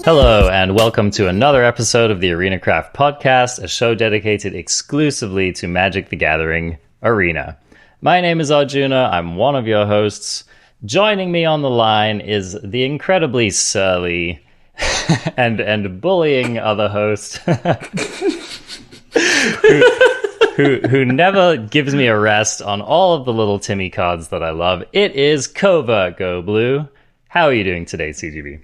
Hello, and welcome to another episode of the Arena Craft Podcast, a show dedicated exclusively to Magic the Gathering Arena. My name is Arjuna, I'm one of your hosts. Joining me on the line is the incredibly surly and bullying other host who never gives me a rest on all of the little Timmy cards that I love. It is Covert Go Blue. How are you doing today, CGB?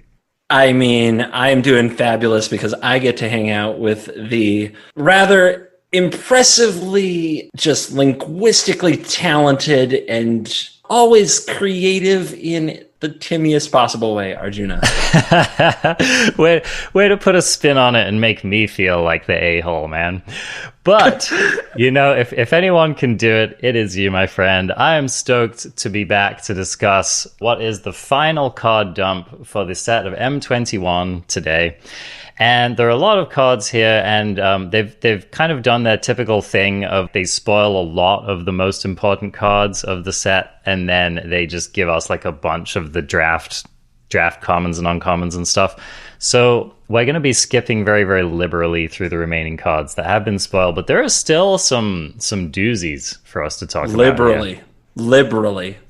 I mean, I'm doing fabulous because I get to hang out with the rather impressively just linguistically talented and always creative in the Timmiest possible way, Arjuna. way to put a spin on it and make me feel like the a-hole, man. But, you know, if anyone can do it, it is you, my friend. I am stoked to be back to discuss what is the final card dump for the set of M21 today. And there are a lot of cards here, and they've kind of done their typical thing of they spoil a lot of the most important cards of the set, and then they just give us like a bunch of the draft commons and uncommons and stuff. So we're going to be skipping very, very liberally through the remaining cards that have been spoiled, but there are still some doozies for us to talk about. Liberally.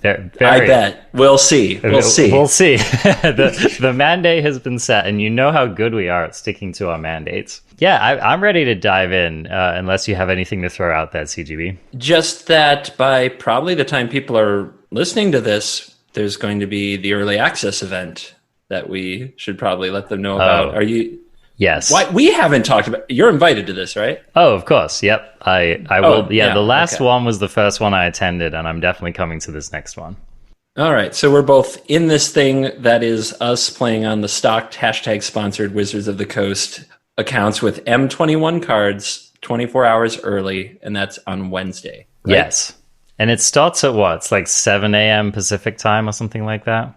Very, I bet. We'll see. We'll see. The mandate has been set, and you know how good we are at sticking to our mandates. Yeah, I'm ready to dive in, unless you have anything to throw out there, CGB. Just that by probably the time people are listening to this, there's going to be the early access event that we should probably let them know about. Are you... Yes. Why we haven't talked about... You're invited to this, right? Oh, of course. Yep. I will. Yeah, the last one was the first one I attended, and I'm definitely coming to this next one. All right. So we're both in this thing that is us playing on the stocked #sponsored Wizards of the Coast accounts with M21 cards 24 hours early, and that's on Wednesday. Right? Yes. And it starts at what? It's like 7 a.m. Pacific time or something like that?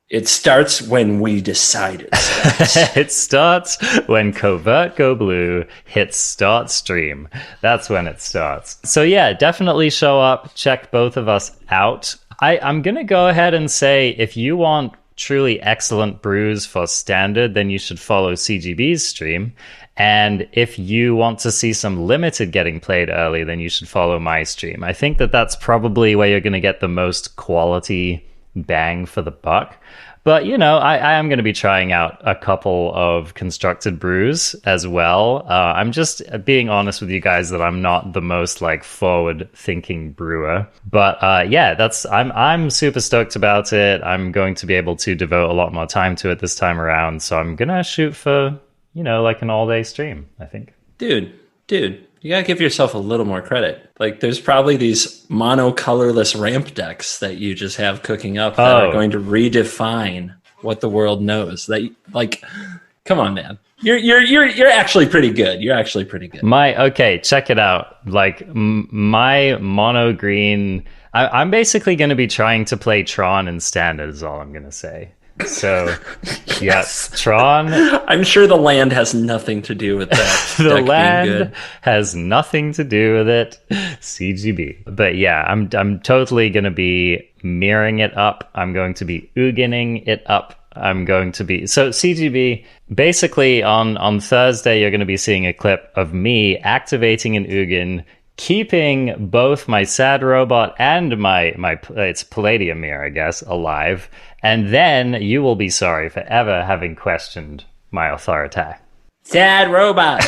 It starts when we decide it starts. It starts when Covert Go Blue hits start stream. That's when it starts. So yeah, definitely show up. Check both of us out. I'm going to go ahead and say if you want truly excellent brews for standard, then you should follow CGB's stream. And if you want to see some limited getting played early, then you should follow my stream. I think that's probably where you're going to get the most quality bang for the buck. But, you know, I am going to be trying out a couple of constructed brews as well. I'm just being honest with you guys that I'm not the most like forward thinking brewer. But yeah, I'm super stoked about it. I'm going to be able to devote a lot more time to it this time around. So I'm going to shoot for, you know, like an all day stream, I think. Dude, you gotta give yourself a little more credit. Like, there's probably these monocolorless ramp decks that you just have cooking up that are going to redefine what the world knows. That, like, come on, man. You're actually pretty good. You're actually pretty good. Okay, check it out. Like, my mono green. I'm basically going to be trying to play Tron in standard. Is all I'm going to say. So, yes, Tron. I'm sure the land has nothing to do with that. The land has nothing to do with it. CGB. But yeah, I'm totally going to be mirroring it up. I'm going to be Uginning it up. I'm going to be... So CGB, basically on Thursday, you're going to be seeing a clip of me activating an Ugin, keeping both my sad robot and my it's Palladium mirror, I guess, alive. And then you will be sorry for ever having questioned my authority. Sad robot.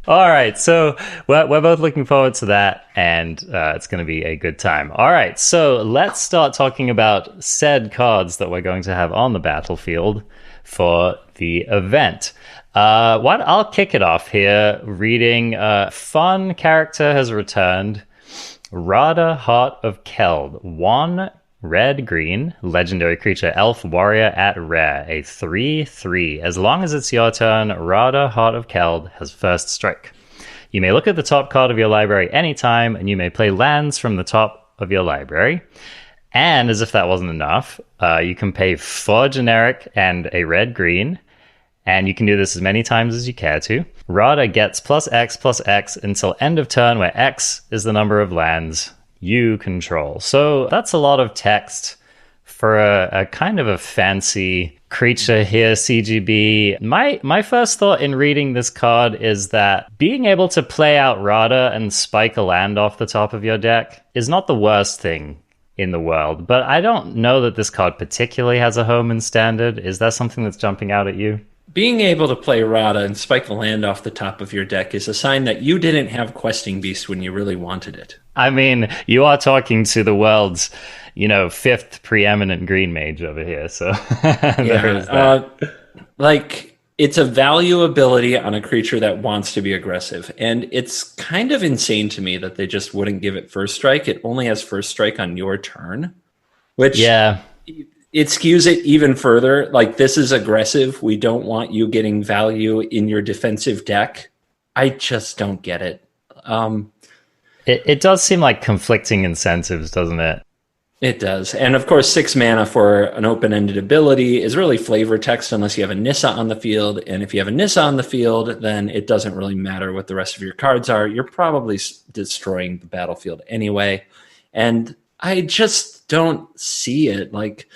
All right, so we're both looking forward to that, and it's going to be a good time. All right, so let's start talking about said cards that we're going to have on the battlefield for the event. I'll kick it off here reading fun character has returned. Radha, Heart of Keld. 1 red-green, legendary creature, elf warrior at rare. A 3/3. As long as it's your turn, Radha, Heart of Keld has first strike. You may look at the top card of your library anytime, and you may play lands from the top of your library. And as if that wasn't enough, you can pay 4 generic and a red-green. And you can do this as many times as you care to. Radha gets +X until end of turn, where X is the number of lands you control. So that's a lot of text for a kind of a fancy creature here, CGB. My first thought in reading this card is that being able to play out Radha and spike a land off the top of your deck is not the worst thing in the world, but I don't know that this card particularly has a home in Standard. Is that something that's jumping out at you? Being able to play Radha and spike a land off the top of your deck is a sign that you didn't have Questing Beast when you really wanted it. I mean, you are talking to the world's, fifth preeminent green mage over here, so there is that. It's a value ability on a creature that wants to be aggressive, and it's kind of insane to me that they just wouldn't give it first strike. It only has first strike on your turn, which it skews it even further. Like, this is aggressive. We don't want you getting value in your defensive deck. I just don't get it. It does seem like conflicting incentives, doesn't it? It does. And of course, 6 mana for an open-ended ability is really flavor text unless you have a Nissa on the field. And if you have a Nissa on the field, then it doesn't really matter what the rest of your cards are. You're probably destroying the battlefield anyway. And I just don't see it. Like,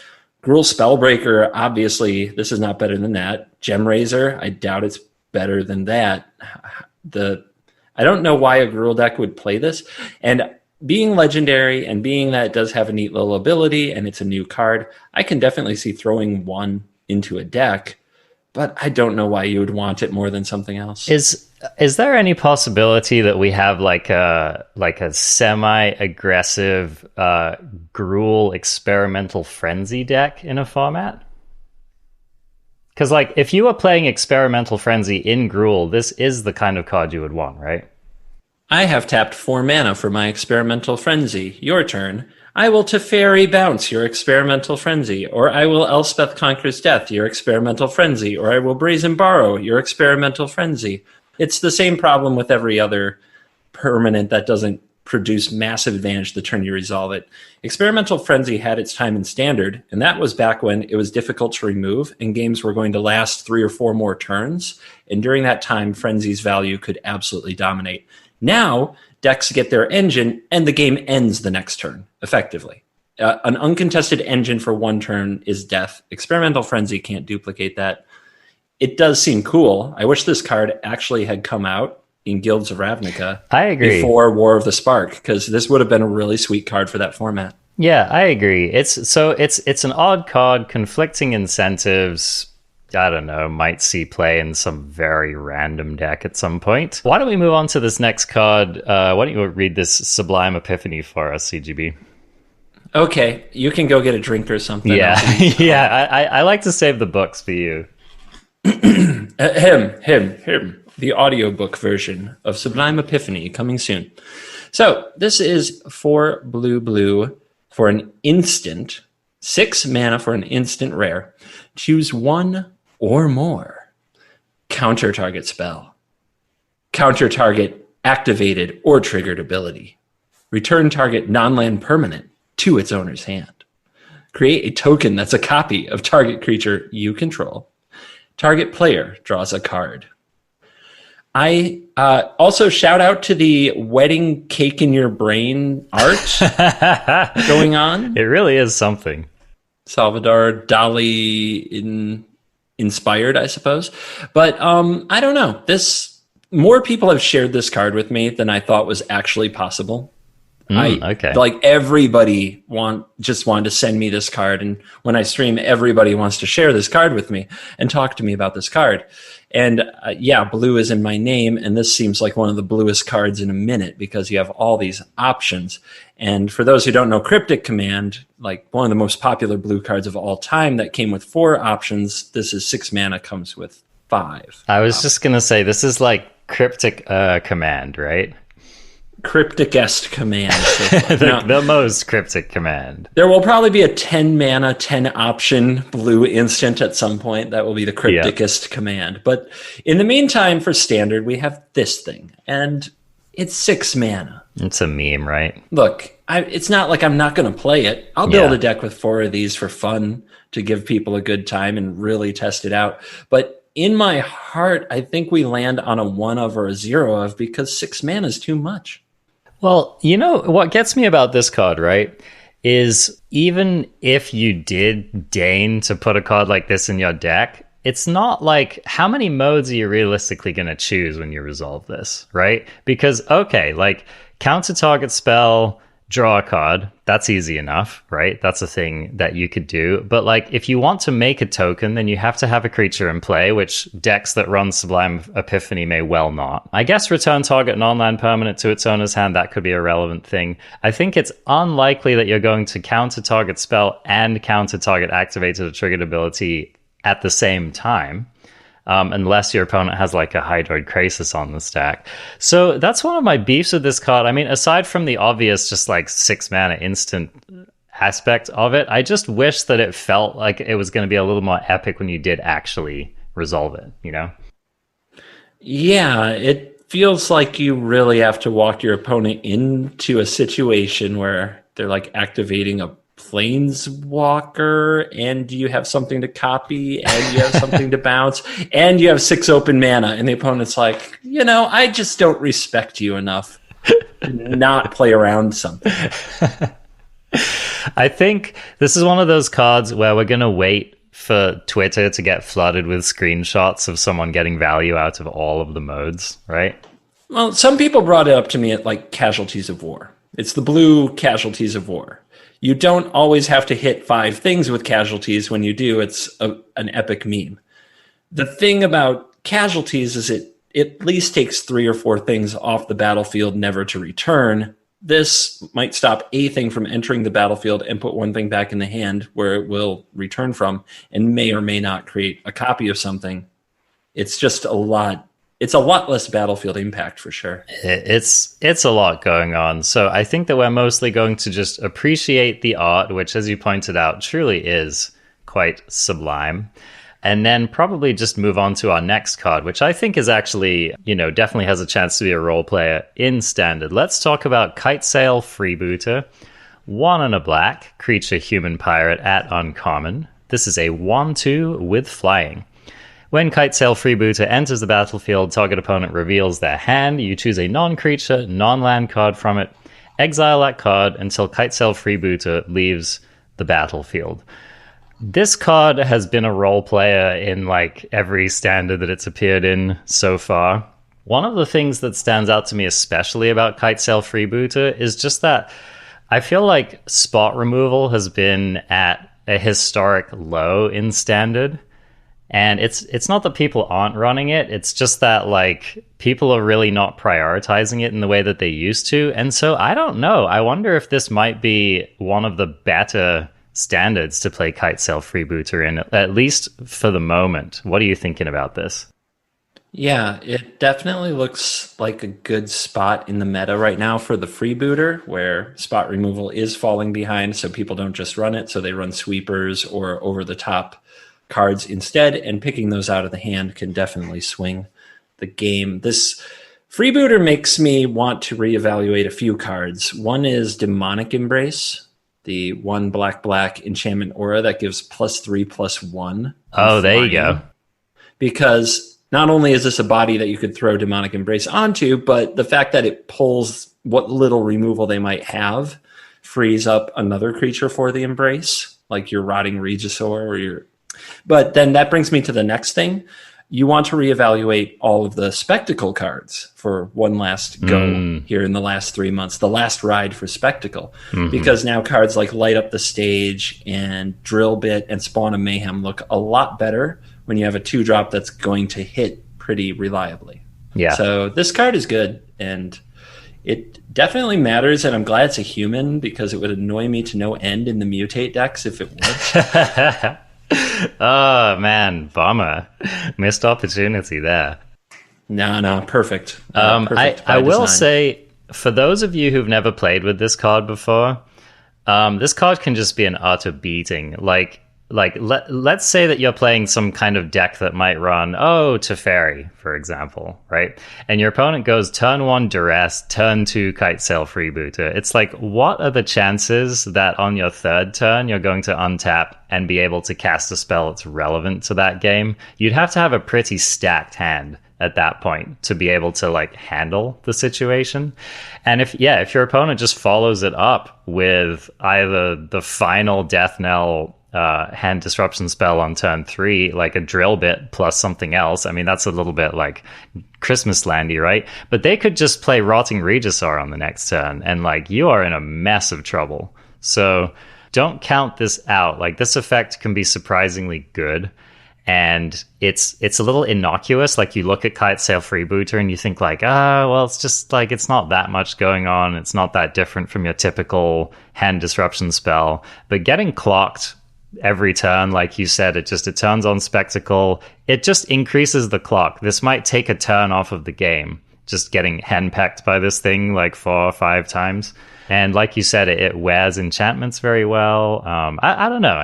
Gruul Spellbreaker, obviously, this is not better than that. Gemraiser, I doubt it's better than that. I don't know why a Gruul deck would play this. And being legendary and being that it does have a neat little ability and it's a new card, I can definitely see throwing one into a deck, but I don't know why you would want it more than something else. Is there any possibility that we have like a semi-aggressive Gruul Experimental Frenzy deck in a format? Because if you were playing Experimental Frenzy in Gruul, this is the kind of card you would want, right? I have tapped 4 mana for my Experimental Frenzy. Your turn. I will Teferi bounce your Experimental Frenzy, or I will Elspeth Conquers Death, your Experimental Frenzy, or I will Brazen Borrow your Experimental Frenzy. It's the same problem with every other permanent that doesn't produce massive advantage the turn you resolve it. Experimental Frenzy had its time in Standard, and that was back when it was difficult to remove, and games were going to last 3 or 4 more turns, and during that time, Frenzy's value could absolutely dominate. Now, decks get their engine, and the game ends the next turn, effectively. An uncontested engine for 1 turn is death. Experimental Frenzy can't duplicate that. It does seem cool. I wish this card actually had come out in Guilds of Ravnica. I agree. Before War of the Spark, because this would have been a really sweet card for that format. Yeah, I agree. It's an odd card, conflicting incentives. I don't know, might see play in some very random deck at some point. Why don't we move on to this next card? Why don't you read this Sublime Epiphany for us, CGB? Okay, you can go get a drink or something. Yeah, I like to save the books for you. Him. The audiobook version of Sublime Epiphany coming soon. So, this is 4 blue for an instant, 6 mana for an instant rare. Choose 1 or more. Counter target spell. Counter target activated or triggered ability. Return target non-land permanent to its owner's hand. Create a token that's a copy of target creature you control. Target player draws a card. I also shout out to the wedding cake in your brain art going on. It really is something. Salvador Dali inspired, I suppose. But I don't know. More people have shared this card with me than I thought was actually possible. Okay. Everybody just wanted to send me this card, and when I stream, everybody wants to share this card with me and talk to me about this card. And blue is in my name, and this seems like one of the bluest cards in a minute because you have all these options. And for those who don't know, Cryptic Command, like one of the most popular blue cards of all time that came with 4 options, this is 6 mana, comes with 5. I was just going to say, this is like Cryptic Command, right? Crypticest command. The most cryptic command. There will probably be a 10 mana, 10 option blue instant at some point. That will be the crypticest command. But in the meantime, for Standard, we have this thing. And it's 6 mana. It's a meme, right? Look, it's not like I'm not going to play it. I'll build a deck with 4 of these for fun to give people a good time and really test it out. But in my heart, I think we land on a 1 of or a 0 of, because 6 mana is too much. Well, you know, what gets me about this card, right, is even if you did deign to put a card like this in your deck, it's not like, how many modes are you realistically going to choose when you resolve this, right? Because, okay, like, counter target spell, draw a card, that's easy enough, right? That's a thing that you could do. But like, if you want to make a token, then you have to have a creature in play, which decks that run Sublime Epiphany may well not. I guess return target non-land permanent to its owner's hand, that could be a relevant thing. I think it's unlikely that you're going to counter target spell and counter target activated or triggered ability at the same time. Unless your opponent has like a Hydroid Krasis on the stack. So that's one of my beefs with this card. I mean, aside from the obvious just like 6 mana instant aspect of it, I just wish that it felt like it was going to be a little more epic when you did actually resolve it, you know? Yeah, it feels like you really have to walk your opponent into a situation where they're like activating a Planeswalker, and you have something to copy, and you have something to bounce, and you have 6 open mana, and the opponent's like, you know, I just don't respect you enough to not play around something. I think this is one of those cards where we're going to wait for Twitter to get flooded with screenshots of someone getting value out of all of the modes, right? Well, some people brought it up to me at like Casualties of War. It's the blue Casualties of War. You don't always have to hit 5 things with casualties. When you do, it's an epic meme. The thing about casualties is it at least takes 3 or 4 things off the battlefield, never to return. This might stop a thing from entering the battlefield and put 1 thing back in the hand where it will return from, and may or may not create a copy of something. It's just a lot. It's a lot less battlefield impact for sure. It's a lot going on. So I think that we're mostly going to just appreciate the art, which, as you pointed out, truly is quite sublime. And then probably just move on to our next card, which I think is actually, you know, definitely has a chance to be a role player in Standard. Let's talk about Kitesail Freebooter. 1 and a black, creature human pirate at uncommon. This is a 1/2 with flying. When Kitesail Freebooter enters the battlefield, target opponent reveals their hand. You choose a non-creature, non-land card from it. Exile that card until Kitesail Freebooter leaves the battlefield. This card has been a role player in like every Standard that it's appeared in so far. One of the things that stands out to me especially about Kitesail Freebooter is just that I feel like spot removal has been at a historic low in Standard. And it's not that people aren't running it, it's just that like people are really not prioritizing it in the way that they used to. And so I don't know. I wonder if this might be one of the better standards to play Kitesail Freebooter in, at least for the moment. What are you thinking about this? Yeah, it definitely looks like a good spot in the meta right now for the Freebooter, where spot removal is falling behind, so people don't just run it, so they run sweepers or over-the-top cards instead, and picking those out of the hand can definitely swing the game. This Freebooter makes me want to reevaluate a few cards. One is Demonic Embrace, the 1 black enchantment aura that gives +3/+1. Oh, there you go. Because not only is this a body that you could throw Demonic Embrace onto, but the fact that it pulls what little removal they might have frees up another creature for the Embrace, like your Rotting Regisaur or your... But then that brings me to the next thing. You want to reevaluate all of the Spectacle cards for one last go here in the last 3 months, the last ride for Spectacle. Because now cards like Light Up the Stage and Drill Bit and Spawn of Mayhem look a lot better when you have a 2-drop that's going to hit pretty reliably. Yeah. So this card is good, and it definitely matters, and I'm glad it's a human, because it would annoy me to no end in the Mutate decks if it was. Oh, man, bummer. Missed opportunity there. No, perfect. Perfect I will design. say, for those of you who've never played with this card before, this card can just be an utter beating. Like, like let's say that you're playing some kind of deck that might run Teferi, for example, right? And your opponent goes turn 1 Duress, turn 2 Kitesail Freebooter. It's like, what are the chances that on your third turn you're going to untap and be able to cast a spell that's relevant to that game? You'd have to have a pretty stacked hand at that point to be able to like handle the situation. And if your opponent just follows it up with either the final death knell hand disruption spell on turn 3, like a drill bit plus something else, I mean, that's a little bit like Christmas landy, right? But they could just play Rotting Regisaur on the next turn, and like you are in a mess of trouble. So don't count this out. Like, this effect can be surprisingly good, and it's a little innocuous. Like, you look at Kitesail Freebooter and you think like, well, it's just like, it's not that much going on, it's not that different from your typical hand disruption spell. But getting clocked every turn, like you said, it turns on Spectacle, it just increases the clock. This might take a turn off of the game, just getting henpecked by this thing like 4 or 5 times. And like you said, it wears enchantments very well. I don't know,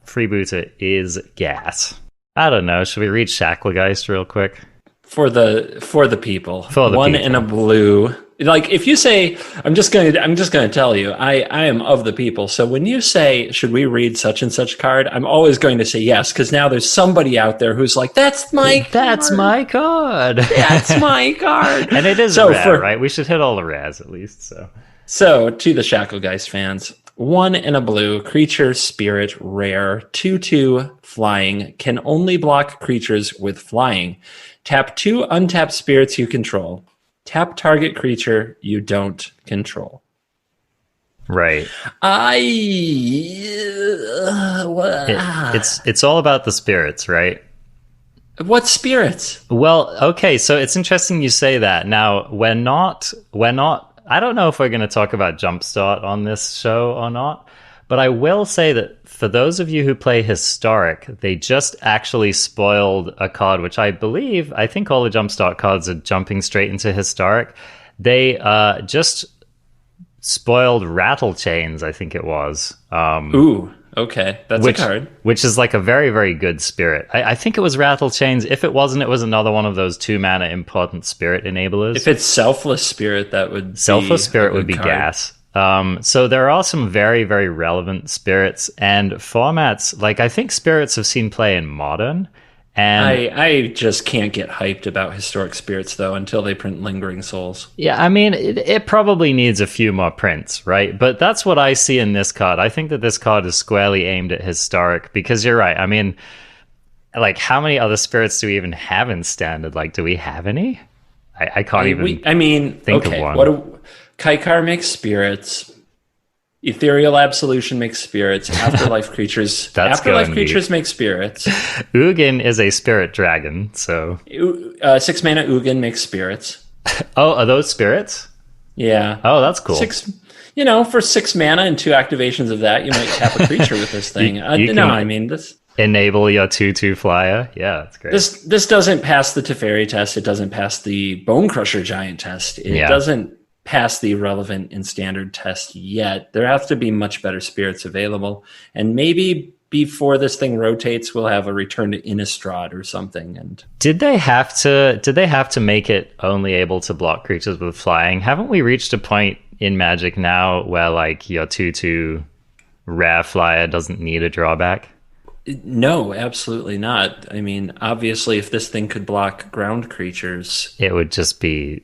Freebooter is gas. I don't know, should we read Shacklegeist real quick? For the people. For the one people. In a blue. Like, if you say, I'm just going to tell you, I am of the people. So when you say, should we read such and such card? I'm always going to say yes, because now there's somebody out there who's like, that's my card. That's my card. That's my card. And it is rare, right? We should hit all the rares at least. So to the Shacklegeist fans, 1 in a blue, creature, spirit, rare, 2/2, flying, can only block creatures with flying. Tap 2 untapped spirits you control. Tap target creature you don't control. Right. It's all about the spirits, right? What spirits? Well, okay, so it's interesting you say that. Now, we're not I don't know if we're going to talk about Jumpstart on this show or not, but I will say that for those of you who play Historic, they just actually spoiled a card, which I think all the Jumpstart cards are jumping straight into Historic. They just spoiled Rattle Chains, I think it was. Ooh, okay. That's a card. Which is like a very, very good spirit. I think it was Rattle Chains. If it wasn't, it was another one of those 2-mana important spirit enablers. If it's Selfless Spirit, that would Selfless Spirit would be gas. So there are some very, very relevant spirits and formats. Like, I think spirits have seen play in Modern. And I just can't get hyped about Historic Spirits, though, until they print Lingering Souls. Yeah, I mean, it probably needs a few more prints, right? But that's what I see in this card. I think that this card is squarely aimed at Historic, because you're right. I mean, like, how many other spirits do we even have in Standard? Like, do we have any? I can't think of one. Kaikar makes spirits. Ethereal Absolution makes spirits. Afterlife creatures. Afterlife creatures make spirits. Ugin is a spirit dragon, so 6 mana Ugin makes spirits. Oh, are those spirits? Yeah. Oh, that's cool. For 6 mana and 2 activations of that, you might tap a creature with this thing. This enable your 2/2 flyer. Yeah, that's great. This doesn't pass the Teferi test. It doesn't pass the Bone Crusher Giant test. It doesn't pass the relevant in Standard test yet. There have to be much better spirits available, and maybe before this thing rotates, we'll have a return to Innistrad or something. And did they have to make it only able to block creatures with flying? Haven't we reached a point in Magic now where like your 2/2 rare flyer doesn't need a drawback? No, absolutely not. I mean, obviously, if this thing could block ground creatures, it would just be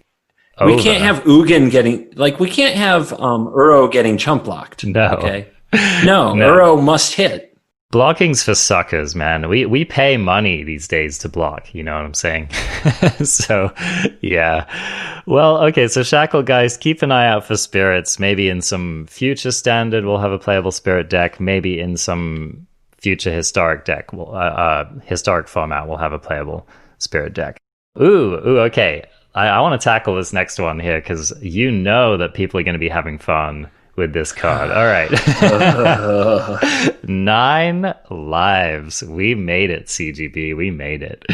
over. We can't have Ugin we can't have Uro getting chump blocked. No. Okay. No, Uro must hit. Blocking's for suckers, man. We pay money these days to block, you know what I'm saying? So, yeah. Well, okay, so Shacklegeist, keep an eye out for spirits. Maybe in some future Standard we'll have a playable spirit deck. Maybe in some future Historic deck, Historic format, we'll have a playable spirit deck. Ooh, okay. I want to tackle this next one here, because you know that people are going to be having fun with this card. All right. 9 lives. We made it, CGB. We made it.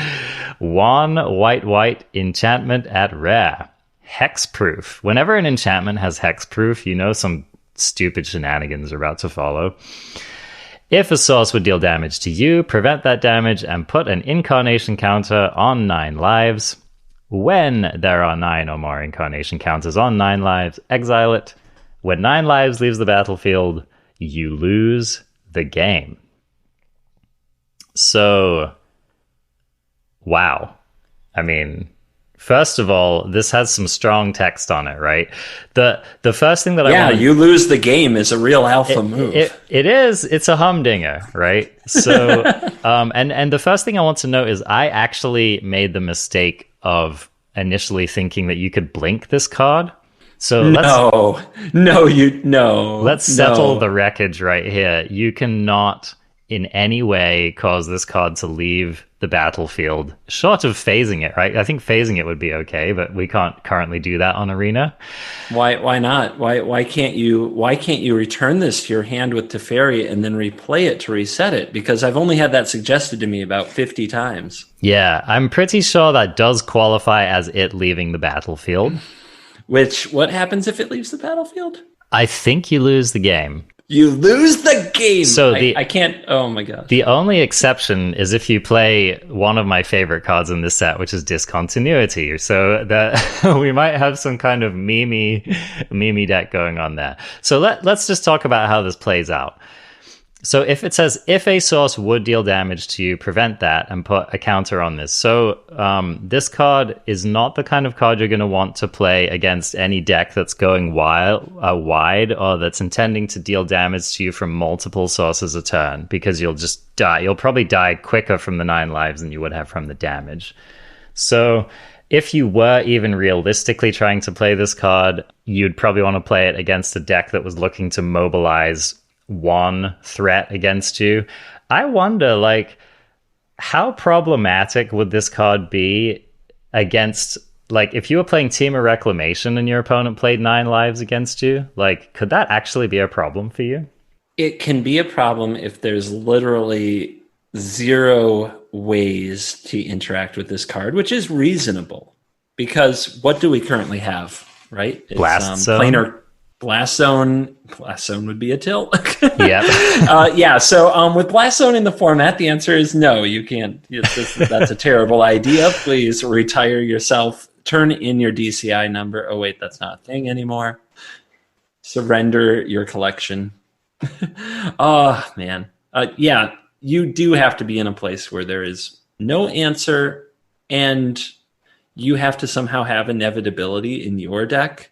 1 white enchantment at rare. Hexproof. Whenever an enchantment has hexproof, you know some stupid shenanigans are about to follow. If a source would deal damage to you, prevent that damage and put an incarnation counter on 9 lives. When there are 9 or more incarnation counters on 9 lives, exile it. When 9 lives leaves the battlefield, you lose the game. So, wow. I mean, first of all, this has some strong text on it, right? The first thing that you lose the game is a real alpha move. It is. It's a humdinger, right? So, and the first thing I want to note is I actually made the mistake of initially thinking that you could blink this card. So let's settle the wreckage right here. You cannot in any way cause this card to leave the battlefield, short of phasing it, right? I think phasing it would be okay, but we can't currently do that on Arena. Why not? Why can't you return this to your hand with Teferi and then replay it to reset it? Because I've only had that suggested to me about 50 times. Yeah, I'm pretty sure that does qualify as it leaving the battlefield. What happens if it leaves the battlefield? I think you lose the game. You lose the game. So I can't. Oh my gosh. The only exception is if you play one of my favorite cards in this set, which is Discontinuity. So that we might have some kind of meme deck going on there. So let's just talk about how this plays out. So if it says, if a source would deal damage to you, prevent that and put a counter on this. So this card is not the kind of card you're going to want to play against any deck that's going wide or that's intending to deal damage to you from multiple sources a turn, because you'll just die. You'll probably die quicker from the 9 lives than you would have from the damage. So if you were even realistically trying to play this card, you'd probably want to play it against a deck that was looking to mobilize one threat against you. I wonder, like, how problematic would this card be against, like, if you were playing Team of Reclamation and your opponent played 9 lives against you? Like, could that actually be a problem for you? It can be a problem if there's literally 0 ways to interact with this card, which is reasonable. Because what do we currently have, right? It's, Blast Zone. Planar Blast Zone would be a tilt. Yep. So with Blast Zone in the format, the answer is no, you can't. That's a terrible idea. Please retire yourself. Turn in your DCI number. Oh, wait, that's not a thing anymore. Surrender your collection. Oh, man. Yeah, you do have to be in a place where there is no answer, and you have to somehow have inevitability in your deck.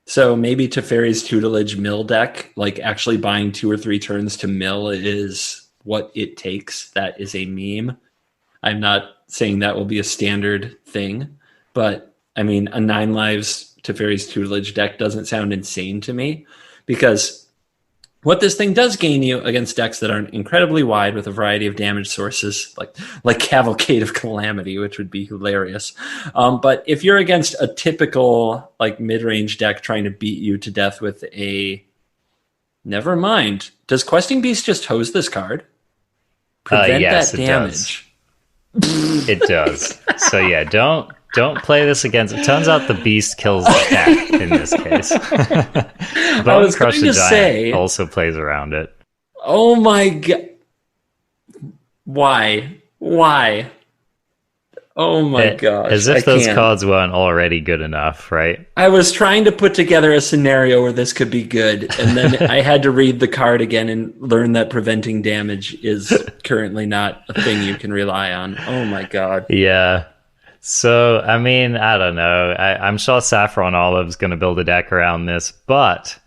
So maybe Teferi's tutelage mill deck, like actually buying 2 or 3 turns to mill, is what it takes. That is a meme. I'm not saying that will be a standard thing, but I mean, a 9 lives Teferi's tutelage deck doesn't sound insane to me, because what this thing does gain you against decks that are incredibly wide with a variety of damage sources, like Cavalcade of Calamity, which would be hilarious. But if you're against a typical like mid-range deck trying to beat you to death with a... Never mind. Does Questing Beast just hose this card? Prevent yes, that damage. It does. So yeah, don't play this against... It turns out the beast kills the cat in this case. I was going to say... also plays around it. Oh my god. Why? Oh my gosh. As if those cards weren't already good enough, right? I was trying to put together a scenario where this could be good, and then I had to read the card again and learn that preventing damage is currently not a thing you can rely on. Oh my god. Yeah. So, I mean, I don't know. I'm sure Saffron Olive's going to build a deck around this, but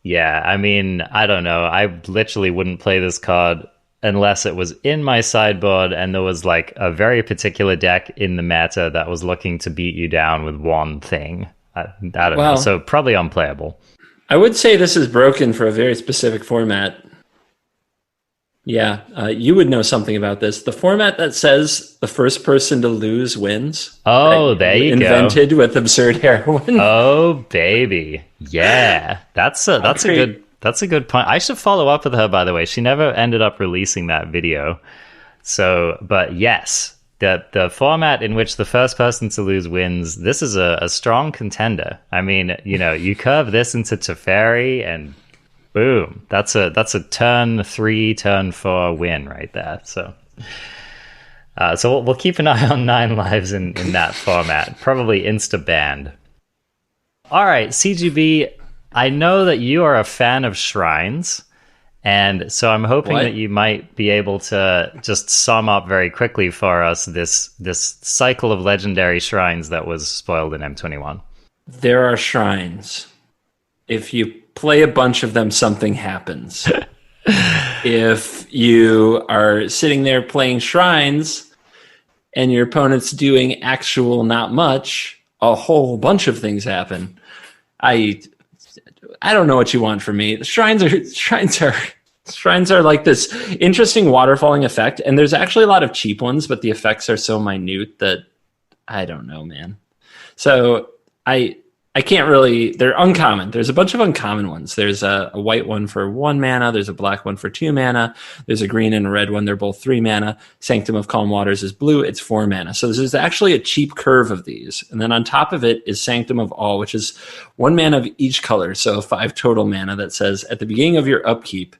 yeah, I mean, I don't know. I literally wouldn't play this card unless it was in my sideboard and there was like a very particular deck in the meta that was looking to beat you down with one thing. I don't know. So probably unplayable. I would say this is broken for a very specific format. Yeah, you would know something about this. The format that says the first person to lose wins. Oh, there you go. Invented with Absurd Heroine. Oh, baby. Yeah. That's a good point. I should follow up with her, by the way. She never ended up releasing that video. So, but yes, the format in which the first person to lose wins, this is a strong contender. I mean, you know, you curve this into Teferi and Boom. That's a turn 3, turn 4 win right there. So we'll keep an eye on 9 lives in that format. Probably insta-banned. All right, CGB, I know that you are a fan of shrines, and so I'm hoping that you might be able to just sum up very quickly for us this cycle of legendary shrines that was spoiled in M21. There are shrines. If you play a bunch of them, something happens. If you are sitting there playing shrines and your opponent's doing actual not much, a whole bunch of things happen. I don't know what you want from me. Shrines are like this interesting waterfalling effect, and there's actually a lot of cheap ones, but the effects are so minute that I don't know, man. So I can't really, they're uncommon. There's a bunch of uncommon ones. There's a white one for 1 mana. There's a black one for 2 mana. There's a green and a red one. They're both 3 mana. Sanctum of Calm Waters is blue. It's 4 mana. So this is actually a cheap curve of these. And then on top of it is Sanctum of All, which is 1 mana of each color. So 5 total mana that says at the beginning of your upkeep,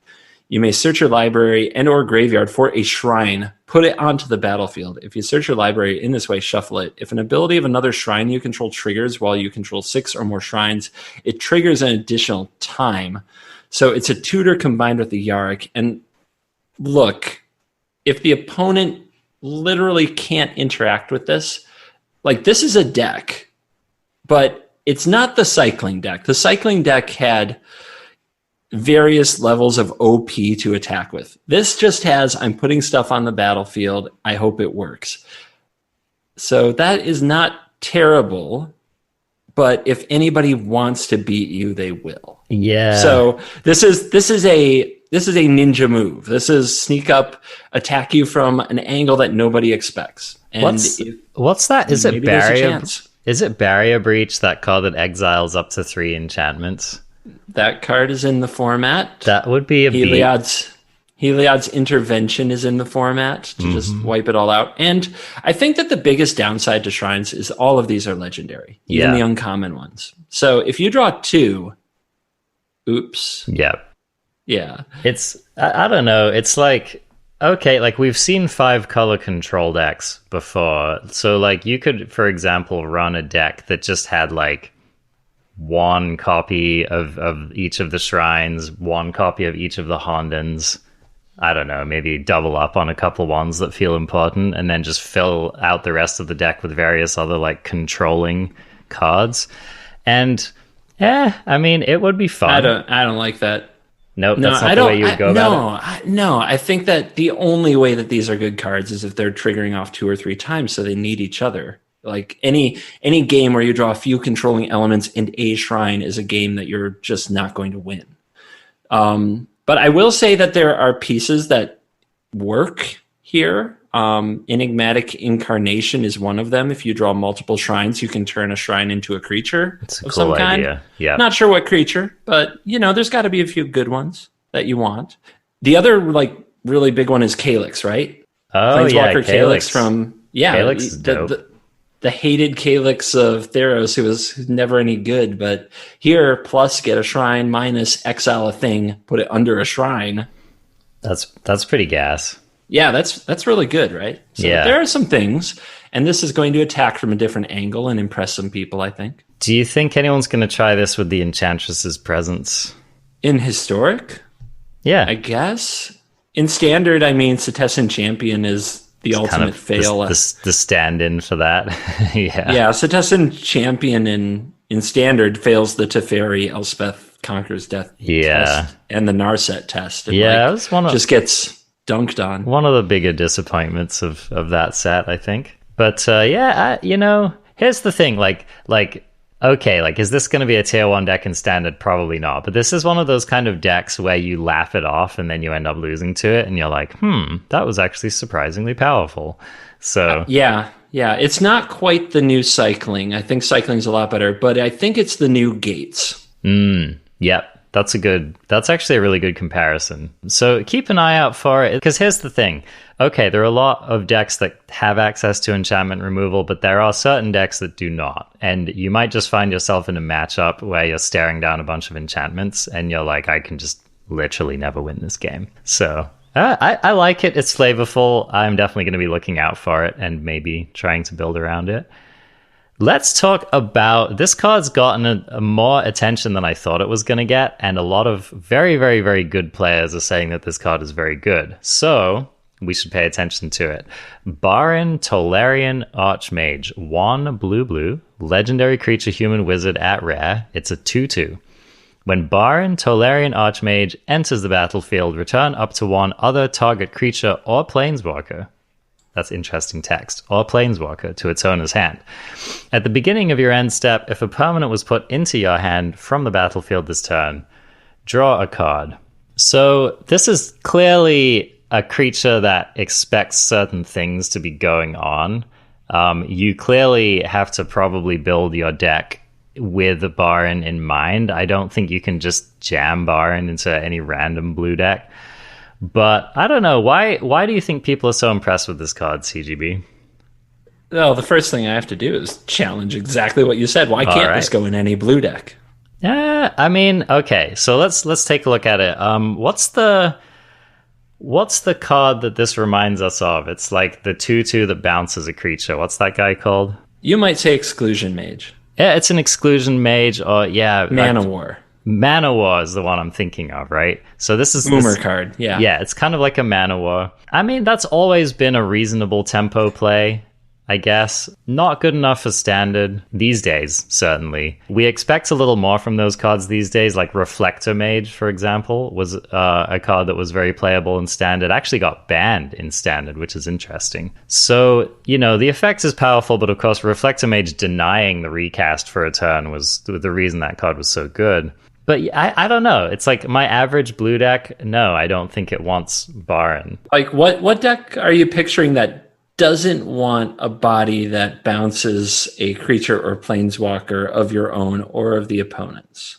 you may search your library and or graveyard for a shrine, put it onto the battlefield. If you search your library in this way, shuffle it. If an ability of another shrine you control triggers while you control 6 or more shrines, it triggers an additional time. So it's a tutor combined with the Yarick. And look, if the opponent literally can't interact with this, like this is a deck, but it's not the cycling deck. The cycling deck had various levels of OP to attack with. This just has, I'm putting stuff on the battlefield. I hope it works. So that is not terrible, but if anybody wants to beat you, they will. Yeah. So this is a ninja move. This is sneak up, attack you from an angle that nobody expects. And what's that? Is it barrier? Is it barrier breach, that card that exiles up to 3 enchantments? That card is in the format. That would be a Heliod's Intervention is in the format to just wipe it all out. And I think that the biggest downside to shrines is all of these are legendary, even the uncommon ones. So if you draw 2, oops. Yep. Yeah. It's, I don't know. It's like, okay, like we've seen 5 color control decks before. So like you could, for example, run a deck that just had like 1 copy of each of the shrines, 1 copy of each of the Hondens. I don't know, maybe double up on a couple ones that feel important, and then just fill out the rest of the deck with various other like controlling cards. And I mean, it would be fun. I don't like that. Nope, that's not the way you would go about it. I think that the only way that these are good cards is if they're triggering off 2 or 3 times, so they need each other. Like any game where you draw a few controlling elements and a shrine is a game that you're just not going to win. But I will say that there are pieces that work here. Enigmatic Incarnation is one of them. If you draw multiple shrines, you can turn a shrine into a creature of some kind. Yeah. Not sure what creature, but there's got to be a few good ones that you want. The other like really big one is Calyx, right? Oh, Planeswalker Calyx from Calyx is dope. The hated Calyx of Theros, who was never any good, but here, plus get a shrine, minus exile a thing, put it under a shrine. That's pretty gas. Yeah, that's really good, right? So there are some things, and this is going to attack from a different angle and impress some people, I think. Do you think anyone's going to try this with the Enchantress's Presence? In Historic? Yeah. I guess. In Standard, I mean, Setessan Champion is the ultimate kind of fail. The stand-in for that. Yeah, Setessan Champion in Standard fails the Teferi Elspeth Conquers Death test and the Narset test. And that was just gets dunked on. One of the bigger disappointments of that set, I think. But here's the thing, okay, is this going to be a tier 1 deck in Standard? Probably not. But this is one of those kind of decks where you laugh it off and then you end up losing to it and you're like, that was actually surprisingly powerful. So yeah, it's not quite the new Cycling. I think Cycling's a lot better, but I think it's the new Gates. Yep. That's actually a really good comparison. So keep an eye out for it, because here's the thing. Okay, there are a lot of decks that have access to enchantment removal, but there are certain decks that do not. And you might just find yourself in a matchup where you're staring down a bunch of enchantments and you're like, I can just literally never win this game. So I like it. It's flavorful. I'm definitely going to be looking out for it and maybe trying to build around it. Let's talk about this card's gotten a more attention than I thought it was going to get, and a lot of very, very, very good players are saying that this card is very good. So we should pay attention to it. Barrin, Tolarian Archmage, 1 blue, legendary creature, human wizard at rare. It's a 2/2. When Barrin, Tolarian Archmage enters the battlefield, return up to 1 other target creature or planeswalker. That's interesting text. Or planeswalker to its owner's hand. At the beginning of your end step, if a permanent was put into your hand from the battlefield this turn, draw a card. So this is clearly a creature that expects certain things to be going on. You clearly have to probably build your deck with Barrin in mind. I don't think you can just jam Barrin into any random blue deck. But I don't know. Why do you think people are so impressed with this card, CGB? Well, the first thing I have to do is challenge exactly what you said. Why can't this go in any blue deck? Yeah, I mean, okay. So let's take a look at it. What's the card that this reminds us of? It's like the 2/2 that bounces a creature. What's that guy called? You might say Exclusion Mage. Yeah, it's an Exclusion Mage, or Mana War. Mana War is the one I'm thinking of, right? So this is Boomer card, yeah. Yeah, it's kind of like a Mana War. I mean, that's always been a reasonable tempo play, I guess. Not good enough for standard these days, certainly. We expect a little more from those cards these days, like Reflector Mage, for example, was a card that was very playable in standard. Actually got banned in standard, which is interesting. So, the effect is powerful, but of course, Reflector Mage denying the recast for a turn was the reason that card was so good. But I don't know. It's like my average blue deck. No, I don't think it wants Barrin. Like what deck are you picturing that doesn't want a body that bounces a creature or planeswalker of your own or of the opponent's?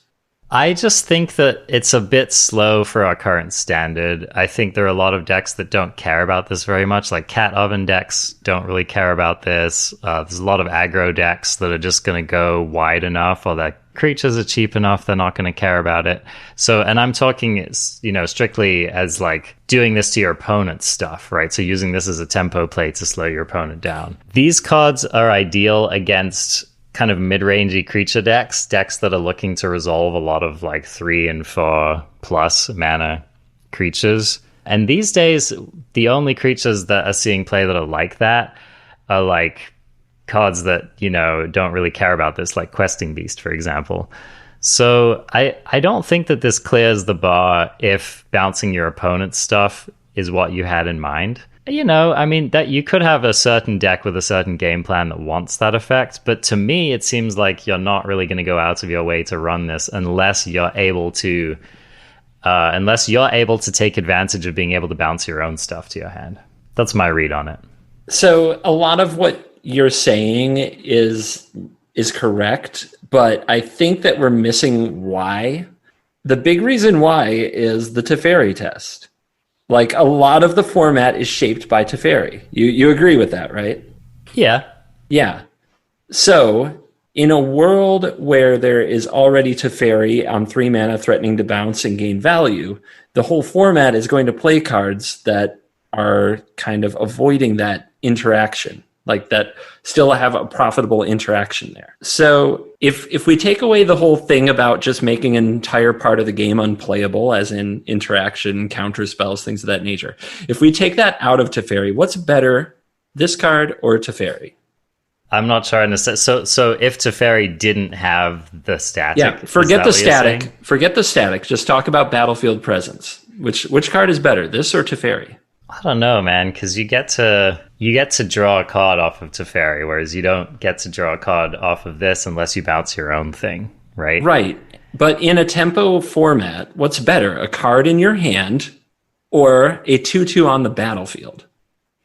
I just think that it's a bit slow for our current standard. I think there are a lot of decks that don't care about this very much. Like Cat Oven decks don't really care about this. There's a lot of aggro decks that are just going to go wide enough, or that creatures are cheap enough, they're not going to care about it. So, and I'm talking, strictly as like doing this to your opponent's stuff, right? So using this as a tempo play to slow your opponent down. These cards are ideal against kind of mid-rangey creature decks that are looking to resolve a lot of like 3 and 4 plus mana creatures. And these days, the only creatures that are seeing play that are like that are like cards that, don't really care about this, like Questing Beast, for example. So I don't think that this clears the bar if bouncing your opponent's stuff is what you had in mind. That you could have a certain deck with a certain game plan that wants that effect, but to me, it seems like you're not really going to go out of your way to run this unless you're able to take advantage of being able to bounce your own stuff to your hand. That's my read on it. So a lot of what you're saying is correct, but I think that we're missing why. The big reason why is the Teferi test. Like, a lot of the format is shaped by Teferi. You agree with that, right? Yeah. Yeah. So, in a world where there is already Teferi on 3 mana threatening to bounce and gain value, the whole format is going to play cards that are kind of avoiding that interaction, like that still have a profitable interaction there. So if we take away the whole thing about just making an entire part of the game unplayable, as in interaction, counter spells, things of that nature, if we take that out of Teferi, what's better, this card or Teferi? I'm not sure. So if Teferi didn't have the static, yeah, forget the static. Forget the static. Just talk about battlefield presence. Which card is better, this or Teferi? I don't know, man, because you get to draw a card off of Teferi, whereas you don't get to draw a card off of this unless you bounce your own thing, right? Right. But in a tempo format, what's better, a card in your hand or a 2/2 on the battlefield?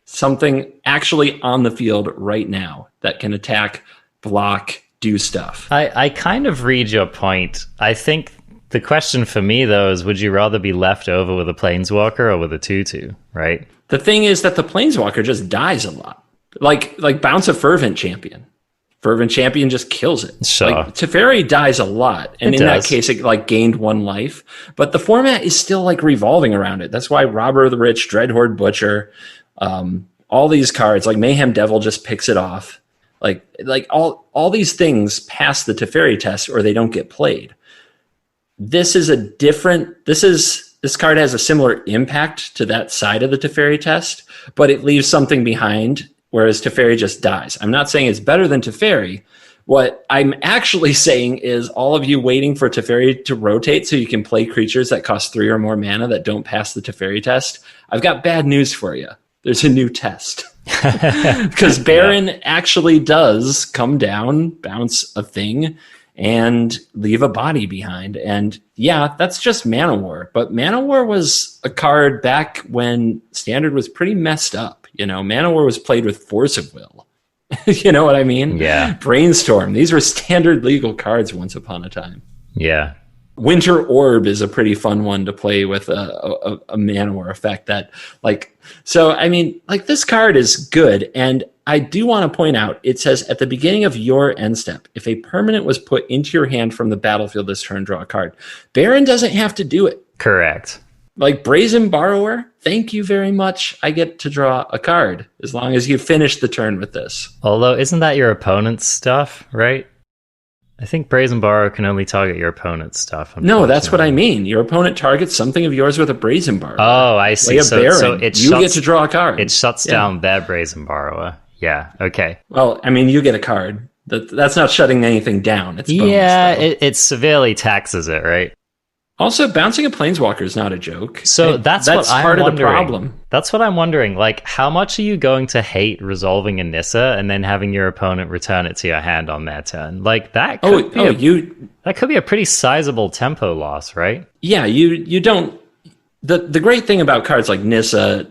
Something actually on the field right now that can attack, block, do stuff. I kind of read your point. I think The question for me, though, is would you rather be left over with a Planeswalker or with a 2/2, right? The thing is that the Planeswalker just dies a lot. Like bounce a Fervent Champion. Fervent Champion just kills it. Sure. Like, Teferi dies a lot, and in that case, it like gained 1 life. But the format is still like revolving around it. That's why Robber of the Rich, Dreadhorde Butcher, all these cards, like Mayhem Devil just picks it off. Like all these things pass the Teferi test, or they don't get played. This card has a similar impact to that side of the Teferi test, but it leaves something behind, whereas Teferi just dies. I'm not saying it's better than Teferi. What I'm actually saying is all of you waiting for Teferi to rotate so you can play creatures that cost 3 or more mana that don't pass the Teferi test, I've got bad news for you. There's a new test. Because Barrin actually does come down, bounce a thing, and leave a body behind. And yeah, that's just Mana War. But Mana War was a card back when Standard was pretty messed up. You know, Mana War was played with Force of Will. You know what I mean? Yeah. Brainstorm. These were standard legal cards once upon a time. Yeah. Winter Orb is a pretty fun one to play with a Mana War effect that, like, so, I mean, like, this card is good. And I do want to point out, it says at the beginning of your end step, if a permanent was put into your hand from the battlefield this turn, draw a card. Barrin doesn't have to do it. Correct. Like Brazen Borrower, thank you very much. I get to draw a card as long as you finish the turn with this. Although, isn't that your opponent's stuff, right? I think Brazen Borrower can only target your opponent's stuff. No, that's what I mean. Your opponent targets something of yours with a Brazen Borrower. Oh, I see. Like a Baron. You get to draw a card. It shuts down their Brazen Borrower. Yeah, okay. Well, I mean, you get a card. That's not shutting anything down. It's bonus, yeah, it severely taxes it, right? Also, bouncing a Planeswalker is not a joke. So that's what I'm part wondering. of the problem. That's what I'm wondering. Like, how much are you going to hate resolving a Nissa and then having your opponent return it to your hand on their turn? Like, that could that could be a pretty sizable tempo loss, right? Yeah, you don't. The great thing about cards like Nissa,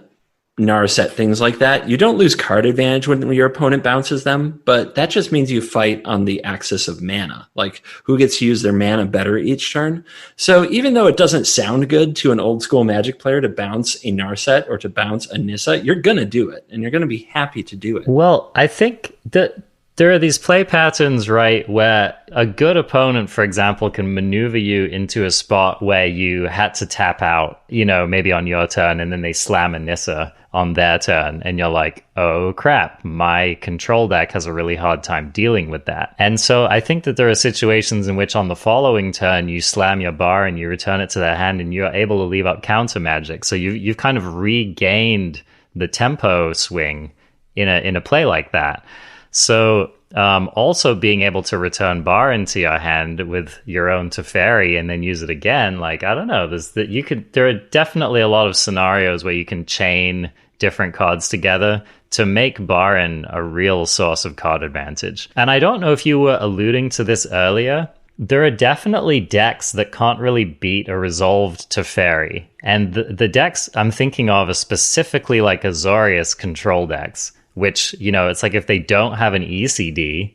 Narset, things like that, you don't lose card advantage when your opponent bounces them, but that just means you fight on the axis of mana, like who gets to use their mana better each turn. So even though it doesn't sound good to an old school Magic player to bounce a Narset or to bounce a Nissa, you're going to do it, and you're going to be happy to do it. Well, I think that there are these play patterns, right, where a good opponent, for example, can maneuver you into a spot where you had to tap out, you know, maybe on your turn, and then they slam a Nissa on their turn, and you're like, oh crap, my control deck has a really hard time dealing with that. And so I think that there are situations in which on the following turn you slam your bar and you return it to their hand and you're able to leave up counter magic. So you've kind of regained the tempo swing in a play like that. So also being able to return bar into your hand with your own Teferi and then use it again, like, I don't know, there are definitely a lot of scenarios where you can chain different cards together to make Baein a real source of card advantage. And I don't know if you were alluding to this earlier. There are definitely decks that can't really beat a resolved Teferi. And the decks I'm thinking of are specifically like Azorius control decks, which, you know, it's like if they don't have an ECD,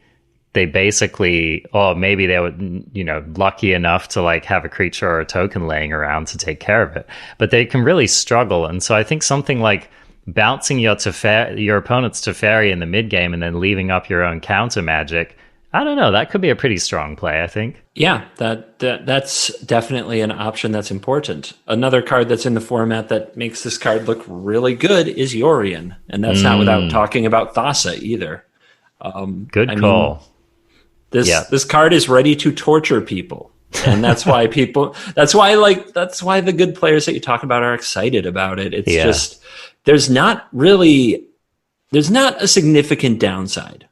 they basically, or maybe they were, you know, lucky enough to like have a creature or a token laying around to take care of it. But they can really struggle. And so I think something like bouncing your opponent's Teferi in the mid game and then leaving up your own counter magic, I don't know, that could be a pretty strong play, I think. Yeah, that's definitely an option that's important. Another card that's in the format that makes this card look really good is Yorion, and that's not without talking about Thassa either. Good call. This card is ready to torture people, and that's why that's why the good players that you talk about are excited about it. It's just there's not a significant downside.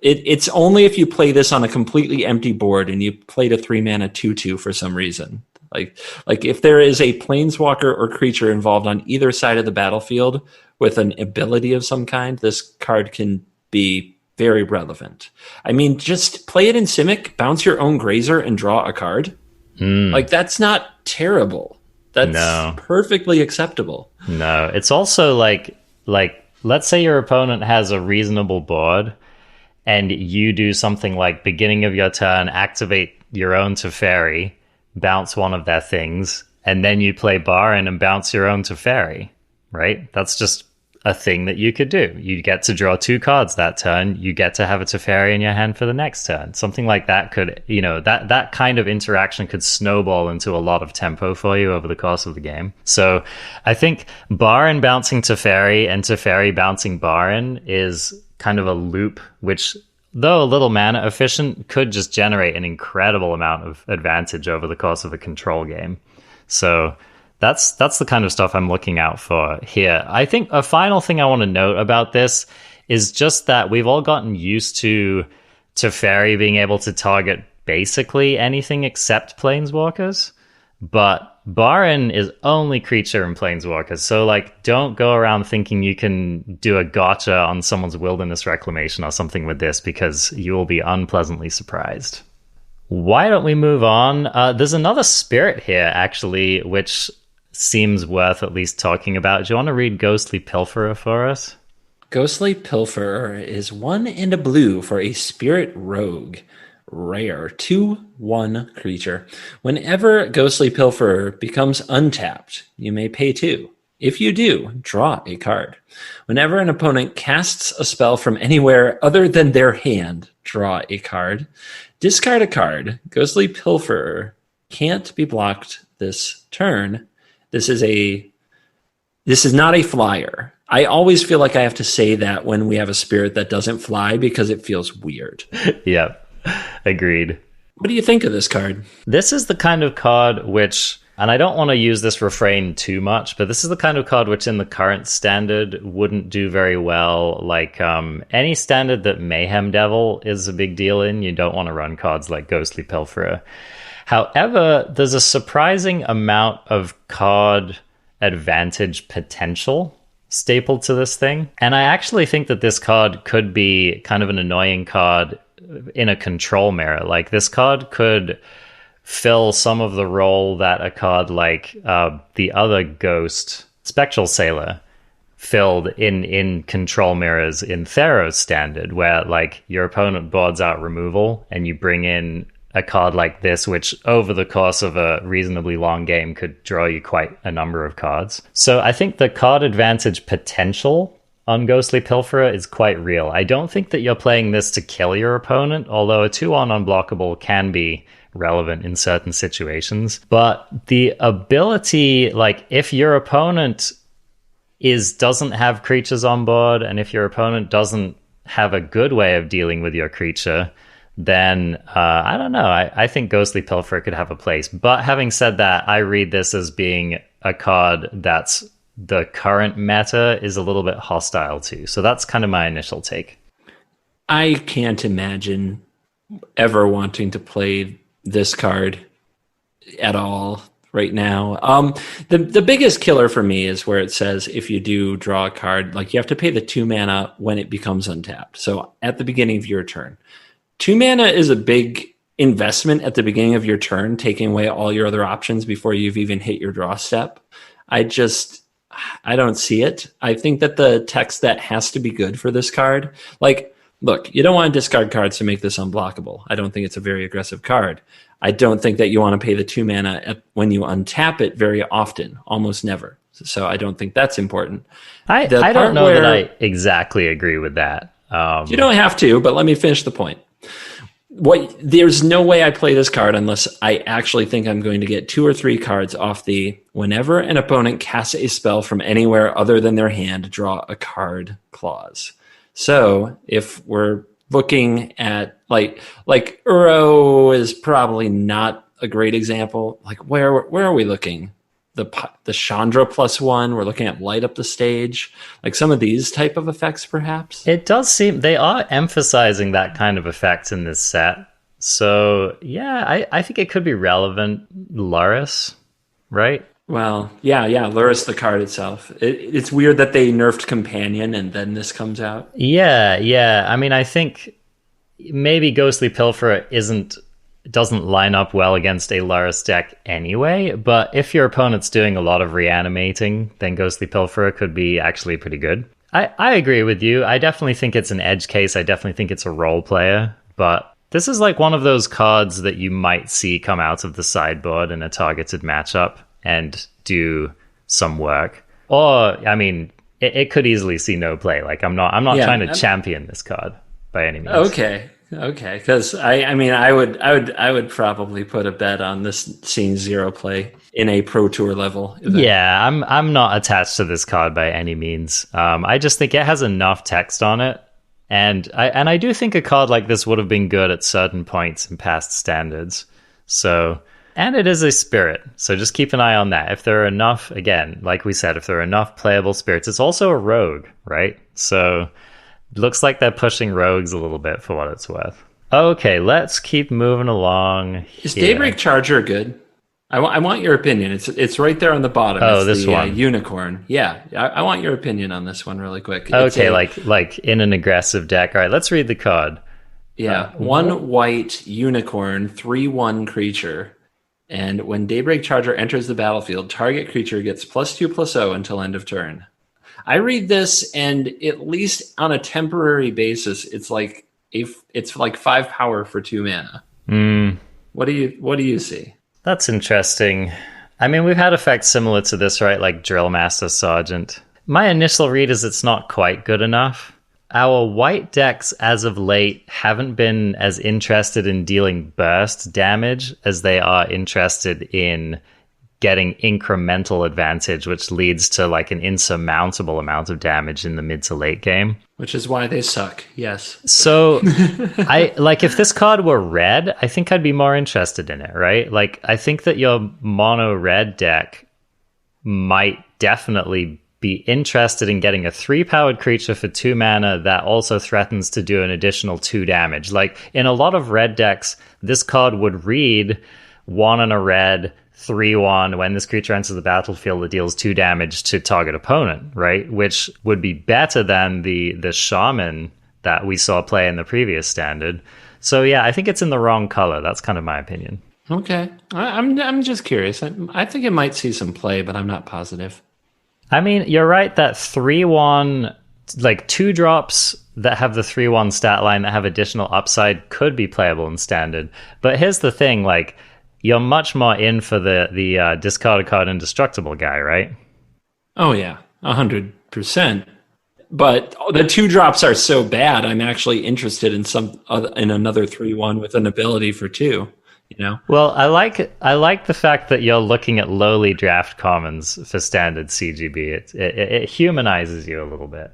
It's only if you play this on a completely empty board and you played a 3-mana 2/2 for some reason. Like if there is a planeswalker or creature involved on either side of the battlefield with an ability of some kind, this card can be very relevant. I mean, just play it in Simic, bounce your own Grazer, and draw a card. Like, that's not terrible. That's perfectly acceptable. No, it's also like let's say your opponent has a reasonable board, and you do something like beginning of your turn, activate your own Teferi, bounce one of their things, and then you play Barrin and bounce your own Teferi, right? That's just a thing that you could do. You get to draw 2 cards that turn. You get to have a Teferi in your hand for the next turn. Something like that could, that kind of interaction could snowball into a lot of tempo for you over the course of the game. So I think Barrin bouncing Teferi and Teferi bouncing Barrin is kind of a loop, which, though a little mana efficient, could just generate an incredible amount of advantage over the course of a control game. So that's the kind of stuff I'm looking out for here. I think a final thing I want to note about this is just that we've all gotten used to Teferi being able to target basically anything except planeswalkers, but Barrin is only creature and planeswalkers. So don't go around thinking you can do a gotcha on someone's wilderness reclamation or something with this, because you will be unpleasantly surprised. Why don't we move on? There's another spirit here, actually, which seems worth at least talking about. Do you want to read Ghostly Pilferer for us? Ghostly Pilferer is 1 and a blue for a spirit rogue. Rare 2/1 creature. Whenever Ghostly Pilferer becomes untapped, you may pay 2. If you do, draw a card. Whenever an opponent casts a spell from anywhere other than their hand, draw a card. Discard a card. Ghostly Pilferer can't be blocked this turn. This is not a flyer. I always feel like I have to say that when we have a spirit that doesn't fly, because it feels weird. Yep. Agreed. What do you think of this card? This is the kind of card which, and I don't want to use this refrain too much, but this is the kind of card which in the current standard wouldn't do very well. Any standard that Mayhem Devil is a big deal in, you don't want to run cards like Ghostly Pilferer. However, there's a surprising amount of card advantage potential stapled to this thing. And I actually think that this card could be kind of an annoying card in a control mirror. This card could fill some of the role that a card like the other Ghost, Spectral Sailor, filled in control mirrors in Theros standard, where your opponent boards out removal and you bring in a card like this, which over the course of a reasonably long game could draw you quite a number of cards. So I think the card advantage potential on Ghostly Pilferer is quite real. I don't think that you're playing this to kill your opponent, although a 2/1 unblockable can be relevant in certain situations. But the ability, if your opponent doesn't have creatures on board, and if your opponent doesn't have a good way of dealing with your creature, then I don't know. I think Ghostly Pilferer could have a place. But having said that, I read this as being a card that's the current meta is a little bit hostile to. So that's kind of my initial take. I can't imagine ever wanting to play this card at all right now. The biggest killer for me is where it says if you do draw a card, you have to pay the 2 mana when it becomes untapped. So at the beginning of your turn. 2 mana is a big investment at the beginning of your turn, taking away all your other options before you've even hit your draw step. I don't see it. I think that the text that has to be good for this card, look, you don't want to discard cards to make this unblockable. I don't think it's a very aggressive card. I don't think that you want to pay the 2 mana when you untap it very often, almost never. So I don't think that's important. I don't know that I exactly agree with that. You don't have to, but let me finish the point. There's no way I play this card unless I actually think I'm going to get 2 or 3 cards off the whenever an opponent casts a spell from anywhere other than their hand, draw a card clause. So if we're looking at Uro is probably not a great example. Where are we looking? The Chandra +1, we're looking at light up the stage, some of these type of effects, perhaps. It does seem they are emphasizing that kind of effect in this set. So yeah, I think it could be relevant. Luris, right? Well, yeah, Luris, the card itself. It's weird that they nerfed Companion and then this comes out. Yeah. I mean, I think maybe Ghostly Pilferer doesn't line up well against a Luris deck anyway, but if your opponent's doing a lot of reanimating, then Ghostly Pilferer could be actually pretty good. I agree with you. I definitely think it's an edge case. I definitely think it's a role player, but This is like one of those cards that you might see come out of the sideboard in a targeted matchup and do some work. Or, I mean, it could easily see no play. Like, I'm not trying to champion this card by any means. Okay, because I would probably put a bet on this seeing 0 play in a Pro Tour level event. Yeah, I'm not attached to this card by any means. I just think it has enough text on it. And I do think a card like this would have been good at certain points in past standards. So, and it is a spirit. So just keep an eye on that. If there are enough, again, like we said, if there are enough playable spirits, it's also a rogue, right? So it looks like they're pushing rogues a little bit for what it's worth. Okay, let's keep moving along. Is Daybreak Charger good? I want your opinion. It's right there on the bottom. Oh, it's this the, one. Unicorn. Yeah, I want your opinion on this one really quick. Okay, like in an aggressive deck. All right, let's read the card. Yeah, 1 white unicorn, 3/1 creature. And when Daybreak Charger enters the battlefield, target creature gets +2/+0 until end of turn. I read this, and at least on a temporary basis, it's like 5 power for 2 mana. What do you see? That's interesting. I mean, we've had effects similar to this, right? Like Drill Master Sergeant. My initial read is it's not quite good enough. Our white decks, as of late, haven't been as interested in dealing burst damage as they are interested in getting incremental advantage, which leads to like an insurmountable amount of damage in the mid to late game. Which is why they suck, yes. So, if this card were red, I think I'd be more interested in it, right? Like, I think that your mono red deck might definitely be interested in getting a 3-powered creature for 2 mana that also threatens to do an additional 2 damage. Like, in a lot of red decks, this card would read 1 and a red, 3/1. When this creature enters the battlefield, it deals 2 damage to target opponent, right? Which would be better than the shaman that we saw play in the previous standard. So yeah, I think it's in the wrong color. That's kind of my opinion. Okay, I'm just curious. I think it might see some play, but I'm not positive. I mean, you're right that 3/1, like 2 drops that have the 3/1 stat line that have additional upside could be playable in standard. But here's the thing, like, you're much more in for the discard a card indestructible guy, right? Oh yeah, 100%. But the 2 drops are so bad. I'm actually interested in another 3/1 with an ability for 2. You know. Well, I like the fact that you're looking at lowly draft commons for standard CGB. It humanizes you a little bit.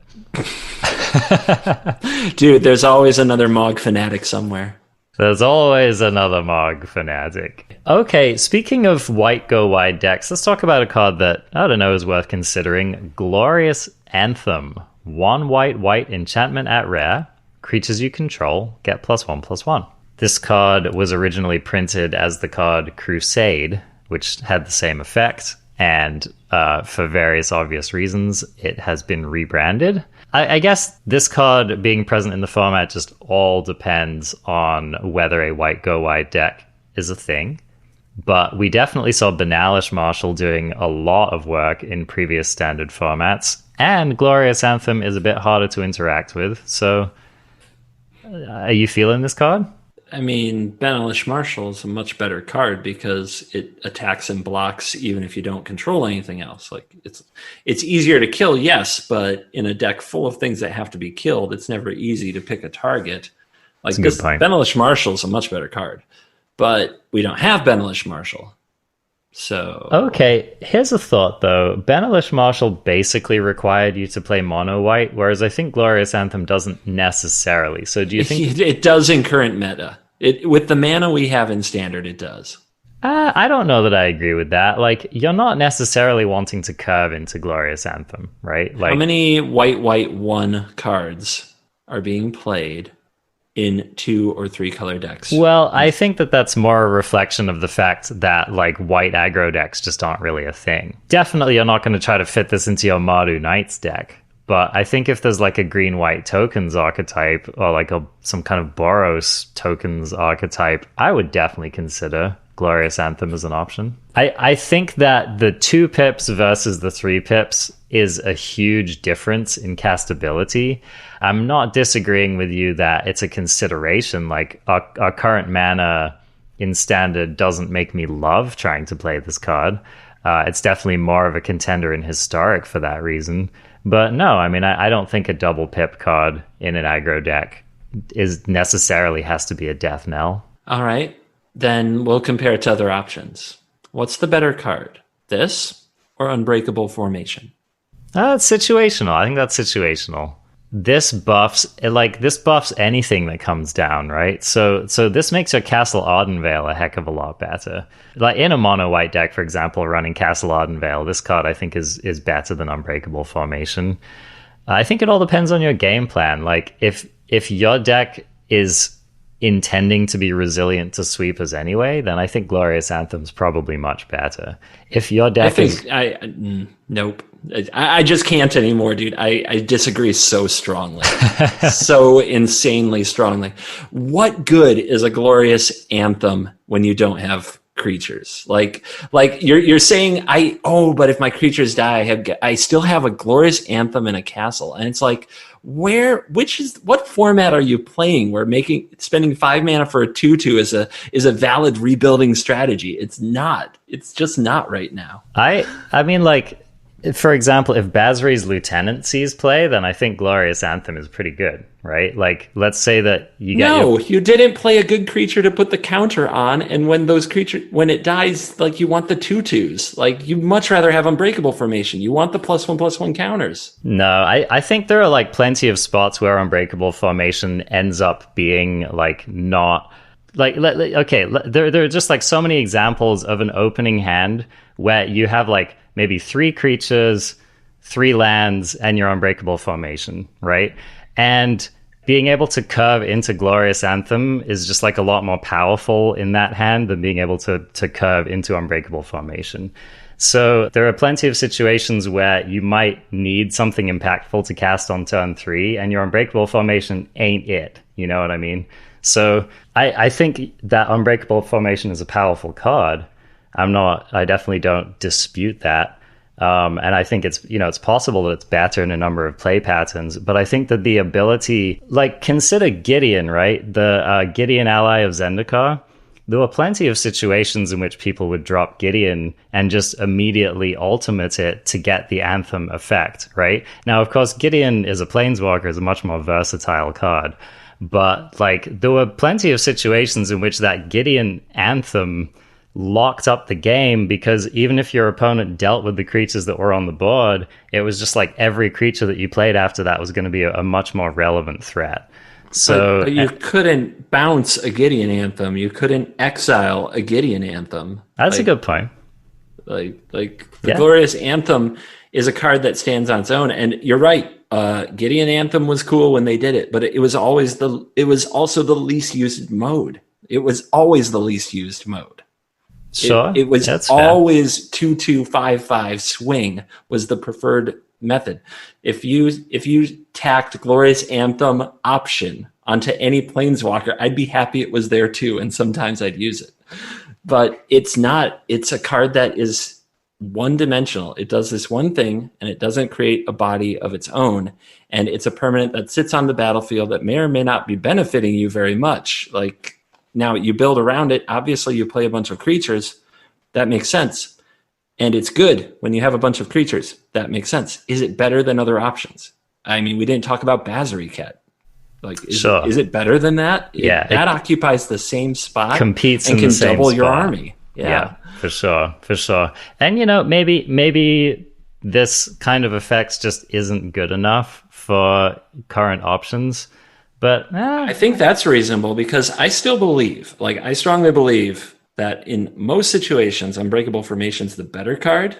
Dude, there's always another Mog fanatic somewhere. There's always another Mog fanatic. Okay, speaking of white go wide decks, let's talk about a card that, I don't know, is worth considering. Glorious Anthem. 1 white enchantment at rare. Creatures you control get +1/+1. This card was originally printed as the card Crusade, which had the same effect. And for various obvious reasons, it has been rebranded. I guess this card being present in the format just all depends on whether a white go wide deck is a thing. But we definitely saw Banalish Marshal doing a lot of work in previous standard formats. And Glorious Anthem is a bit harder to interact with. So are you feeling this card? I mean, Banalish Marshal is a much better card because it attacks and blocks even if you don't control anything else. Like it's easier to kill, yes, but in a deck full of things that have to be killed, it's never easy to pick a target. Like this, Banalish Marshal is a much better card, but we don't have Banalish Marshal. So okay, here's a thought though. Banalish Marshal basically required you to play mono white, whereas I think Glorious Anthem doesn't necessarily. So do you think it does in current meta? With the mana we have in standard, it does. I don't know that I agree with that. Like, you're not necessarily wanting to curve into Glorious Anthem, right? Like, how many white 1 cards are being played in 2 or 3 color decks? Well, I think that's more a reflection of the fact that like white aggro decks just aren't really a thing. Definitely you're not going to try to fit this into your Mardu Knights deck. But I think if there's like a green-white tokens archetype or like some kind of Boros tokens archetype, I would definitely consider Glorious Anthem as an option. I think that the 2 pips versus the 3 pips is a huge difference in castability. I'm not disagreeing with you that it's a consideration. Like our current mana in Standard doesn't make me love trying to play this card. It's definitely more of a contender in Historic for that reason. But no, I mean, I don't think a double pip card in an aggro deck is necessarily has to be a death knell. All right, then we'll compare it to other options. What's the better card, this or Unbreakable Formation? It's situational. I think that's situational. This buffs anything that comes down, right? So this makes your Castle Ardenvale a heck of a lot better. Like in a mono white deck, for example, running Castle Ardenvale, this card I think is better than Unbreakable Formation. I think it all depends on your game plan. Like if your deck is intending to be resilient to sweepers anyway, then I think Glorious Anthem's probably much better. If your deck nope. I just can't anymore, dude. I disagree so strongly. So insanely strongly. What good is a Glorious Anthem when you don't have creatures? Like you're saying but if my creatures die, I still have a Glorious Anthem in a castle. And it's like, what format are you playing where spending 5 mana for a 2/2 is a valid rebuilding strategy? It's not. It's just not right now. I mean, like, for example, if Basri's Lieutenant sees play, then I think Glorious Anthem is pretty good, right? Like, let's say that you get you didn't play a good creature to put the counter on, and when it dies, like, you want the 2/2s. Like, you'd much rather have Unbreakable Formation. You want the +1/+1 counters. No, I think there are, like, plenty of spots where Unbreakable Formation ends up being, like, not... there are just, like, so many examples of an opening hand where you have, like, maybe 3 creatures, 3 lands, and your Unbreakable Formation, right? And being able to curve into Glorious Anthem is just like a lot more powerful in that hand than being able to curve into Unbreakable Formation. So there are plenty of situations where you might need something impactful to cast on turn 3, and your Unbreakable Formation ain't it. You know what I mean? So I think that Unbreakable Formation is a powerful card. I definitely don't dispute that. And I think it's possible that it's better in a number of play patterns, but I think that the ability, like, consider Gideon, right? The Gideon ally of Zendikar. There were plenty of situations in which people would drop Gideon and just immediately ultimate it to get the Anthem effect, right? Now, of course, Gideon is a Planeswalker, is a much more versatile card, but, like, there were plenty of situations in which that Gideon Anthem locked up the game, because even if your opponent dealt with the creatures that were on the board, it was just like every creature that you played after that was going to be a much more relevant threat. So but you couldn't bounce a Gideon Anthem. You couldn't exile a Gideon Anthem. That's a good point. The Glorious Anthem is a card that stands on its own, and you're right. Gideon Anthem was cool when they did it, but it was also the least used mode. It was always the least used mode. Sure, it was always 2/2/5/5 swing was the preferred method. If you tacked Glorious Anthem option onto any Planeswalker, I'd be happy it was there too, and sometimes I'd use it. But it's not. It's a card that is one-dimensional. It does this one thing, and it doesn't create a body of its own. And it's a permanent that sits on the battlefield that may or may not be benefiting you very much. Like, now you build around it. Obviously, you play a bunch of creatures. That makes sense. And it's good when you have a bunch of creatures. That makes sense. Is it better than other options? I mean, we didn't talk about Basri Cat. Like, is it better than that? Yeah. That occupies the same spot. Competes and in can the same double spot. Your army. Yeah, for sure. And, maybe this kind of effect just isn't good enough for current options. But I think that's reasonable, because I strongly believe that in most situations, Unbreakable Formation's the better card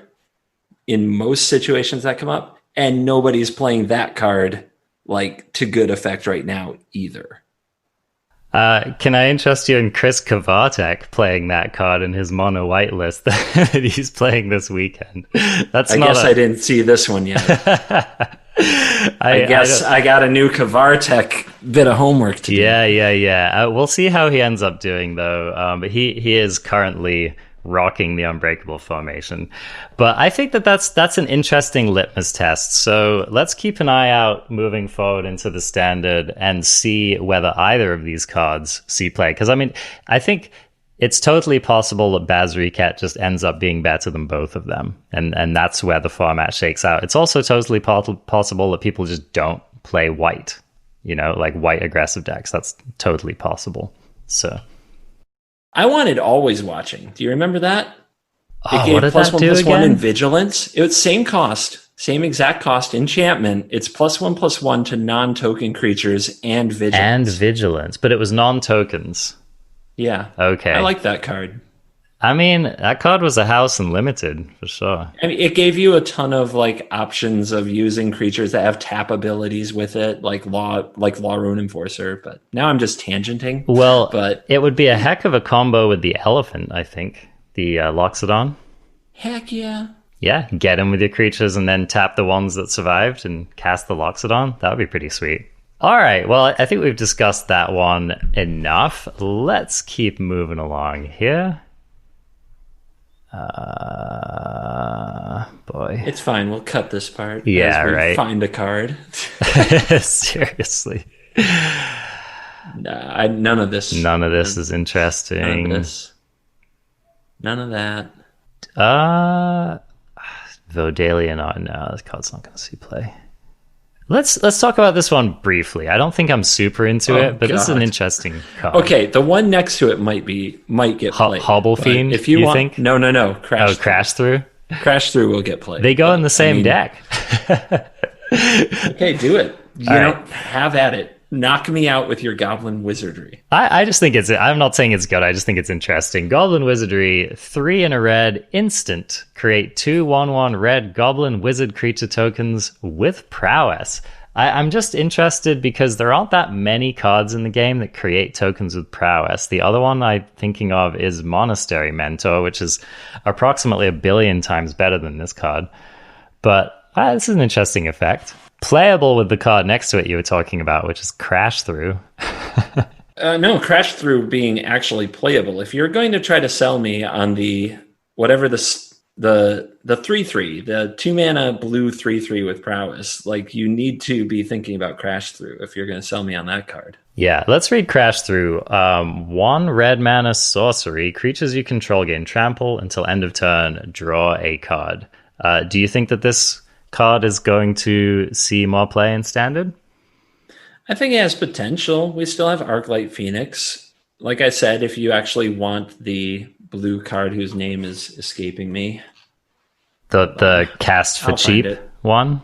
in most situations that come up, and nobody's playing that card like to good effect right now either. Can I interest you in Chris Kvartek playing that card in his mono white list that he's playing this weekend? I didn't see this one yet. I guess I got a new Kvartek bit of homework to do. Yeah. We'll see how he ends up doing, though. But he is currently rocking the Unbreakable formation. But I think that's an interesting litmus test. So let's keep an eye out moving forward into the Standard and see whether either of these cards see play. Because, I mean, I think it's totally possible that Bazriket just ends up being better than both of them. And that's where the format shakes out. It's also totally possible that people just don't play white, like white aggressive decks. That's totally possible. So I wanted Always Watching. Do you remember that? It gave +1/+1 in Vigilance. It was same exact cost enchantment. It's +1/+1 to non-token creatures and Vigilance. But it was non-tokens. Yeah. Okay. I like that card. I mean, that card was a house and limited, for sure. I mean, it gave you a ton of options of using creatures that have tap abilities with it, like Law Rune Enforcer. But now I'm just tangenting. Well, but it would be a heck of a combo with the Elephant, I think. The Loxodon. Heck yeah. Yeah, get him with your creatures and then tap the ones that survived and cast the Loxodon. That would be pretty sweet. All right, well, I think we've discussed that one enough. Let's keep moving along here. Boy. It's fine. We'll cut this part. Yeah, as we right. Find a card. Seriously. Nah, none of this. None of this is interesting. None of this. None of that. Vodalian. No, this card's not going to see play. Let's talk about this one briefly. I don't think I'm super into it, but this is an interesting card. Okay, the one next to it might get played. Hobble Fiend, if you think? No. Crash Through? Crash Through will get played. They go in the same deck. Okay, do it. Have at it. Knock me out with your Goblin Wizardry. I just think I'm not saying it's good, I just think it's interesting. Goblin Wizardry, 3 in a red, instant. Create 2 1/1 red Goblin Wizard creature tokens with prowess. I'm just interested because there aren't that many cards in the game that create tokens with prowess. The other one I'm thinking of is Monastery Mentor, which is approximately 1 billion times better than this card. But this is an interesting effect. Playable with the card next to it you were talking about, which is Crash Through. No, Crash Through being actually playable. If you're going to try to sell me on the 3/3, the 2 mana blue 3/3 with prowess, you need to be thinking about Crash Through if you're going to sell me on that card. Yeah, let's read Crash Through. 1 red mana sorcery. Creatures you control gain trample until end of turn. Draw a card. Do you think that this card is going to see more play in Standard? I think it has potential. We still have Arclight Phoenix. Like I said, if you actually want the blue card whose name is escaping me. The cast for cheap one?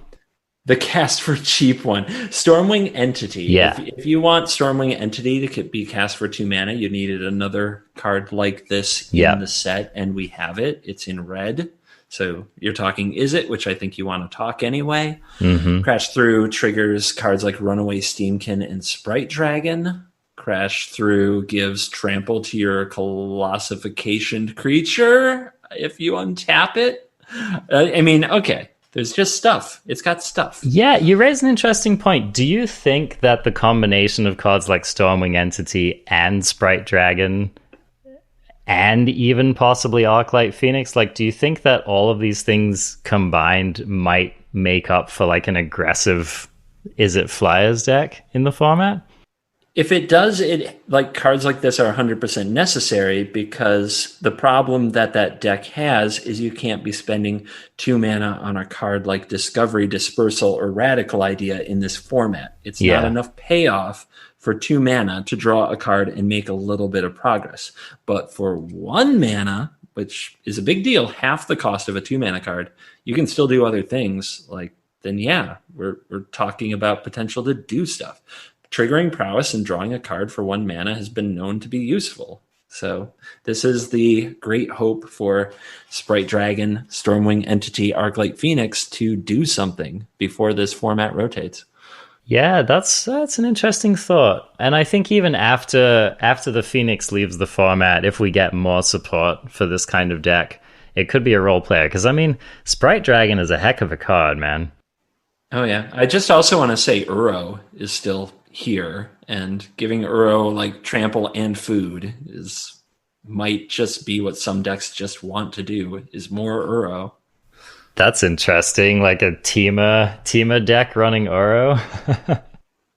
The cast for cheap one. Stormwing Entity. Yeah. If you want Stormwing Entity to be cast for 2 mana, you needed another card like this in the set, and we have it. It's in red. So you're talking Izzet, which I think you want to talk anyway. Mm-hmm. Crash Through triggers cards like Runaway Steamkin and Sprite Dragon. Crash Through gives trample to your Colossification creature if you untap it. Okay, there's just stuff. It's got stuff. Yeah, you raise an interesting point. Do you think that the combination of cards like Stormwing Entity and Sprite Dragon and even possibly Arclight Phoenix, do you think that all of these things combined might make up for an aggressive Izzet Flyers deck in the format? If it does, cards like this are 100% necessary, because the problem that deck has is you can't be spending 2 mana on a card like Discovery, Dispersal, or Radical Idea in this format. It's not enough payoff for 2 mana to draw a card and make a little bit of progress. But for 1 mana, which is a big deal, half the cost of a 2 mana card, you can still do other things. Then we're talking about potential to do stuff. Triggering prowess and drawing a card for 1 mana has been known to be useful. So this is the great hope for Sprite Dragon, Stormwing Entity, Arclight Phoenix to do something before this format rotates. Yeah, that's an interesting thought. And I think even after the Phoenix leaves the format, if we get more support for this kind of deck, it could be a role player. Because, Sprite Dragon is a heck of a card, man. Oh, yeah. I just also want to say Uro is still here, and giving Uro trample and food is might just be what some decks just want to do, is more Uro. That's interesting, like a Teema deck running Uro.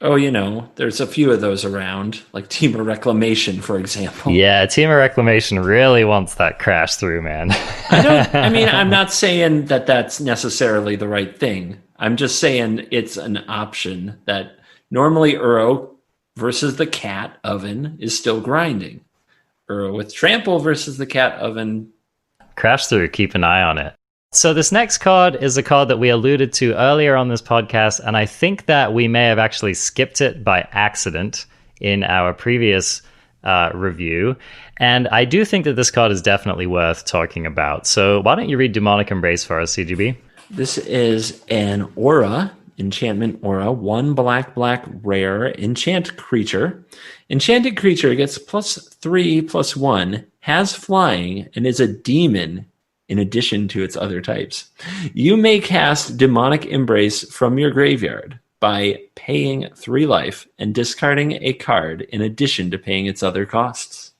Oh, there's a few of those around, like Teema Reclamation, for example. Yeah, Teema Reclamation really wants that crash through, man. I'm not saying that that's necessarily the right thing. I'm just saying it's an option that normally Uro versus the Cat Oven is still grinding. Uro with Trample versus the Cat Oven. Crash through, keep an eye on it. So this next card is a card that we alluded to earlier on this podcast, and I think that we may have actually skipped it by accident in our previous review. And I do think that this card is definitely worth talking about. So why don't you read Demonic Embrace for us, CGB? This is an Aura, enchantment Aura, 1 black rare, enchant creature. Enchanted creature gets +3/+1, has flying, and is a demon in addition to its other types. You may cast Demonic Embrace from your graveyard by paying 3 life and discarding a card in addition to paying its other costs.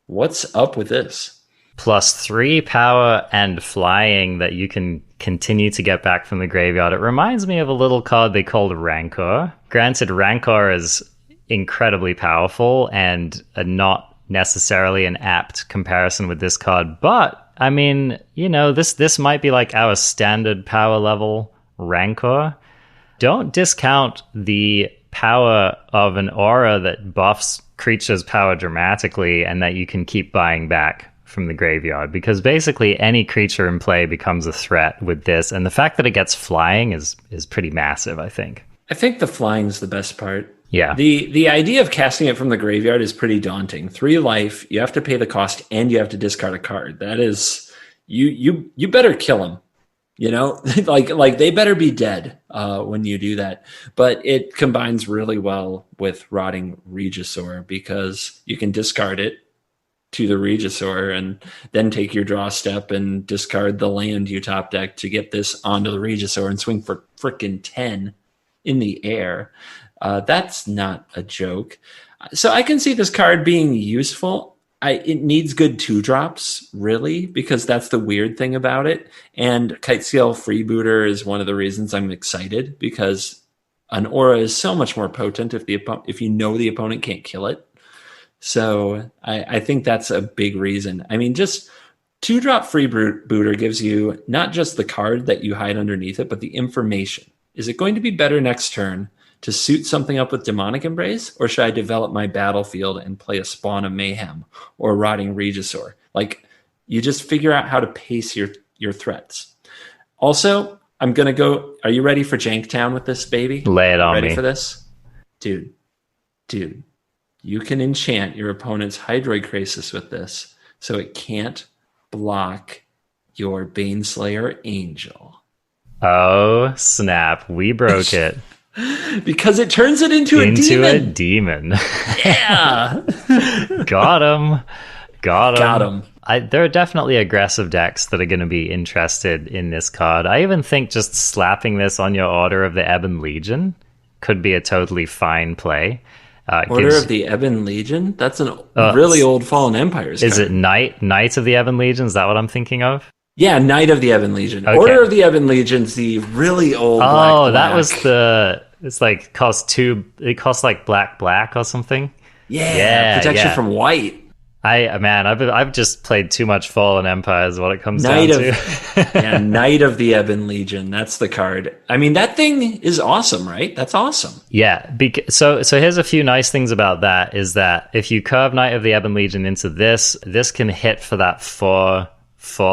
What's up with this? +3 power and flying that you can continue to get back from the graveyard. It reminds me of a little card they called Rancor. Granted, Rancor is incredibly powerful and not necessarily an apt comparison with this card, but I mean, this might be like our standard power level Rancor. Don't discount the power of an aura that buffs creatures' power dramatically and that you can keep buying back from the graveyard, because basically any creature in play becomes a threat with this, and the fact that it gets flying is pretty massive, I think. I think the flying's the best part. Yeah. The idea of casting it from the graveyard is pretty daunting. 3 life, you have to pay the cost, and you have to discard a card. That is, you better kill them. like they better be dead when you do that. But it combines really well with Rotting Regisaur, because you can discard it to the Regisaur and then take your draw step and discard the land you top deck to get this onto the Regisaur and swing for frickin' 10 in the air. That's not a joke. So I can see this card being useful. It needs good 2-drops, really, because that's the weird thing about it. And Kitesail Freebooter is one of the reasons I'm excited, because an aura is so much more potent if the opponent can't kill it. So I think that's a big reason. I mean, just 2-drop Freebooter gives you not just the card that you hide underneath it, but the information. Is it going to be better next turn to suit something up with Demonic Embrace, or should I develop my battlefield and play a Spawn of Mayhem or Rotting Regisaur? Like, you just figure out how to pace your threats. Also, I'm going to go... Are you ready for Janktown with this, baby? Lay it on me. Ready for this? Dude, you can enchant your opponent's Hydroid Krasis with this, so it can't block your Baneslayer Angel. Oh, snap. We broke it. Because it turns it into a demon. Yeah. Got him. There are definitely aggressive decks that are going to be interested in this card. I even think just slapping this on your Order of the Ebon Legion could be a totally fine play. Order of the Ebon Legion? That's a really old Fallen Empires card. Is it Knight of the Ebon Legion? Is that what I'm thinking of? Yeah, Knight of the Ebon Legion. Okay. Order of the Ebon Legion's the really old black. That was it's like it costs like black or something. Yeah, protection from white. I've just played too much Fallen Empires, what it comes down to. Yeah, Knight of the Ebon Legion, that's the card. I mean, that thing is awesome, right? That's awesome. Yeah, so here's a few nice things about that, is that if you curve Knight of the Ebon Legion into this can hit for that 4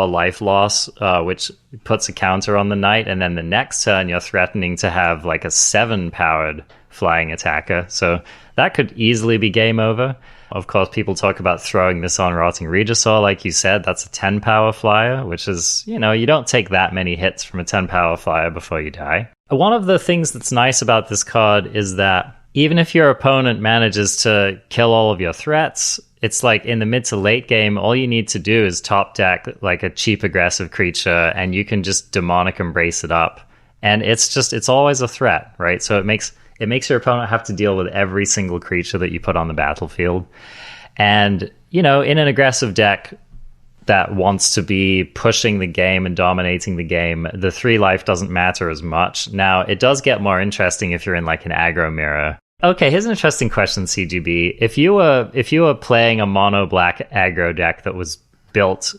life loss, which puts a counter on the Knight, and then the next turn you're threatening to have like a 7-powered flying attacker. So that could easily be game over. Of course, people talk about throwing this on Rotting Regisaur, like you said. That's a 10-power flyer, which is, you don't take that many hits from a 10-power flyer before you die. One of the things that's nice about this card is that even if your opponent manages to kill all of your threats, it's like in the mid to late game, all you need to do is top deck like a cheap aggressive creature, and you can just Demonic Embrace it up. And it's always a threat, right? So it makes your opponent have to deal with every single creature that you put on the battlefield. And, you know, in an aggressive deck that wants to be pushing the game and dominating the game, the 3 life doesn't matter as much. Now, it does get more interesting if you're in like an aggro mirror. Okay, here's an interesting question, CGB. If you were playing a mono black aggro deck that was built,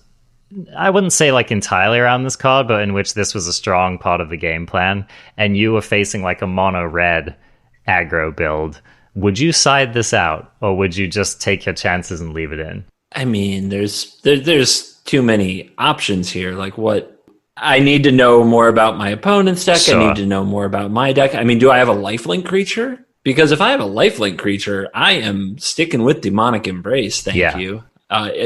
I wouldn't say like entirely around this card, but in which this was a strong part of the game plan, and you were facing like a mono red aggro build, would you side this out, or would you just take your chances and leave it in? I mean, there's too many options here. Like, what I need to know more about my opponent's deck. Sure. I need to know more about my deck. I mean, do I have a lifelink creature? Because if I have a lifelink creature, I am sticking with Demonic Embrace. Thank you.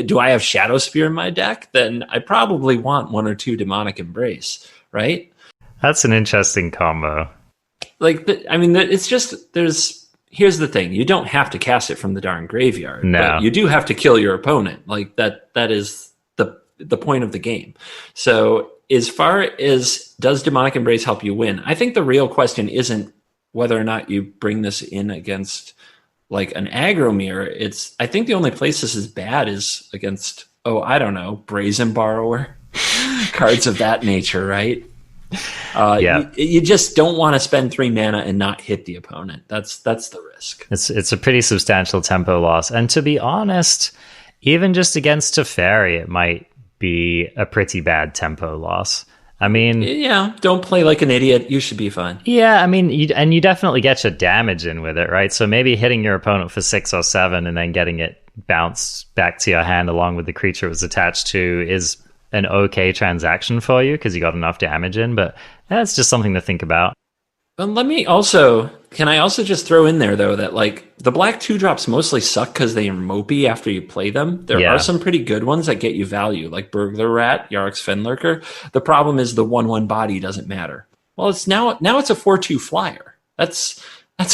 Do I have Shadow Spear in my deck? Then I probably want 1 or 2 Demonic Embrace, right? That's an interesting combo. Like, it's just, here's the thing. You don't have to cast it from the darn graveyard. No. But you do have to kill your opponent. Like, that is the point of the game. So as far as does Demonic Embrace help you win, I think the real question isn't whether or not you bring this in against like an aggro mirror. I think the only place this is bad is against, I don't know, Brazen Borrower, cards of that nature, right? You just don't want to spend 3 mana and not hit the opponent. That's the risk. It's a pretty substantial tempo loss. And to be honest, even just against Teferi, it might be a pretty bad tempo loss. I mean, yeah, don't play like an idiot. You should be fine. Yeah, I mean, you definitely get your damage in with it, right? So maybe hitting your opponent for 6 or 7 and then getting it bounced back to your hand along with the creature it was attached to is an okay transaction for you because you got enough damage in, but that's just something to think about. Can I also just throw in there, though, that like the black 2-drops mostly suck because they are mopey after you play them. There are some pretty good ones that get you value, like Burglar Rat, Yarok's Fenlurker. The problem is the 1/1 body doesn't matter. Well, it's now it's a 4/2 flyer. That's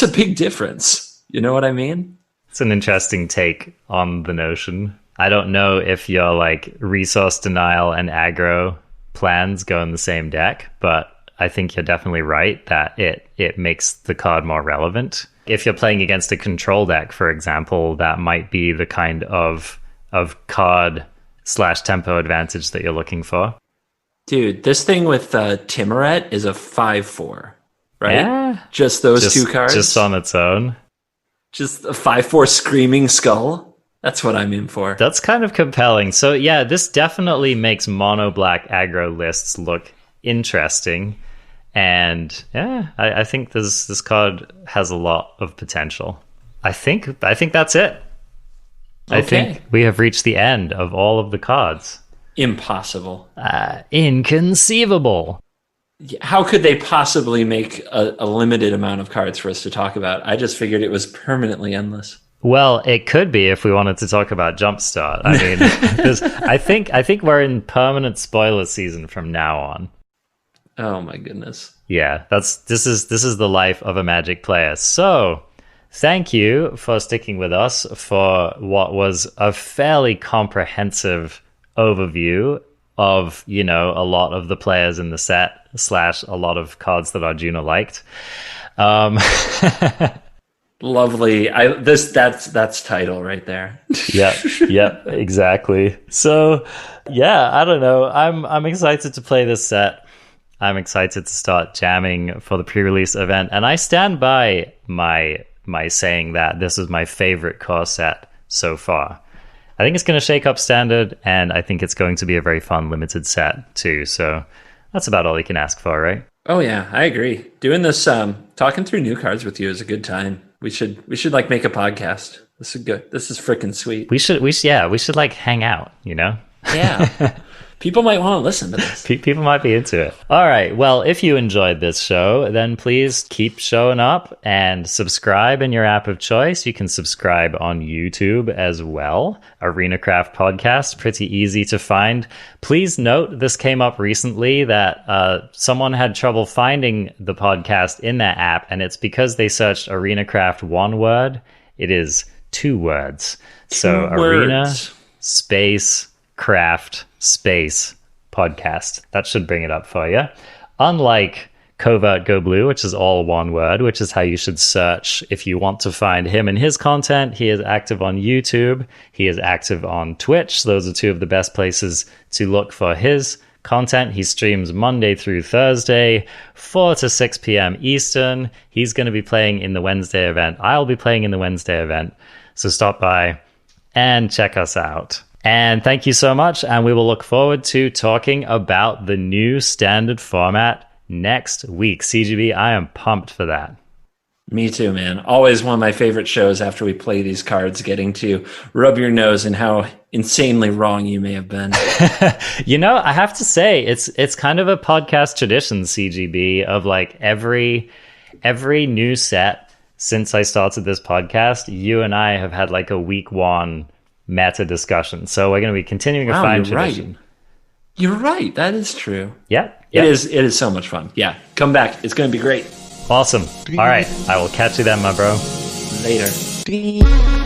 a big difference. You know what I mean? It's an interesting take on the notion. I don't know if your like resource denial and aggro plans go in the same deck, but I think you're definitely right that it makes the card more relevant. If you're playing against a control deck, for example, that might be the kind of card / tempo advantage that you're looking for. Dude, this thing with Timoret is a 5/4, right? Yeah. Just those 2 cards? Just on its own. Just a 5/4 Screaming Skull? That's what I'm in for. That's kind of compelling. So yeah, this definitely makes mono black aggro lists look interesting. And yeah, I think this card has a lot of potential. I think that's it. Okay. I think we have reached the end of all of the cards. Impossible. Inconceivable. How could they possibly make a limited amount of cards for us to talk about? I just figured it was permanently endless. Well, it could be if we wanted to talk about Jumpstart. I mean, I think we're in permanent spoiler season from now on. Oh my goodness. Yeah, this is the life of a Magic player. So, thank you for sticking with us for what was a fairly comprehensive overview of, you know, a lot of the players in the set / a lot of cards that Arjuna liked. Lovely. That's title right there. Yep, exactly. So, yeah, I don't know. I'm excited to play this set. I'm excited to start jamming for the pre-release event, and I stand by my saying that this is my favorite core set so far. I think it's going to shake up Standard, and I think it's going to be a very fun limited set too. So that's about all you can ask for, right? Oh yeah, I agree. Doing this, talking through new cards with you is a good time. We should like make a podcast. This is good. This is freaking sweet. We should like hang out, you know? Yeah. People might want to listen to this. People might be into it. All right. Well, if you enjoyed this show, then please keep showing up and subscribe in your app of choice. You can subscribe on YouTube as well. ArenaCraft Podcast, pretty easy to find. Please note, this came up recently that someone had trouble finding the podcast in that app, and it's because they searched ArenaCraft one word. It is 2 words. So Arena space craft space podcast. That should bring it up for you. Unlike Covert Go Blue, which is all one word, which is how you should search if you want to find him and his content. He is active on YouTube. He is active on Twitch. Those are two of the best places to look for his content. He streams Monday through Thursday, 4 to 6 p.m. Eastern. He's going to be playing in the Wednesday event. I'll be playing in the Wednesday event. So stop by and check us out. And thank you so much. And we will look forward to talking about the new standard format next week. CGB, I am pumped for that. Me too, man. Always one of my favorite shows after we play these cards, getting to rub your nose in how insanely wrong you may have been. I have to say, it's kind of a podcast tradition, CGB, of like every new set since I started this podcast, you and I have had like a week one meta discussion. So we're going to be continuing a fine tradition. Right. You're right. That is true. Yeah. It is so much fun. Yeah. Come back. It's going to be great. Awesome. All right. I will catch you then, my bro. Later.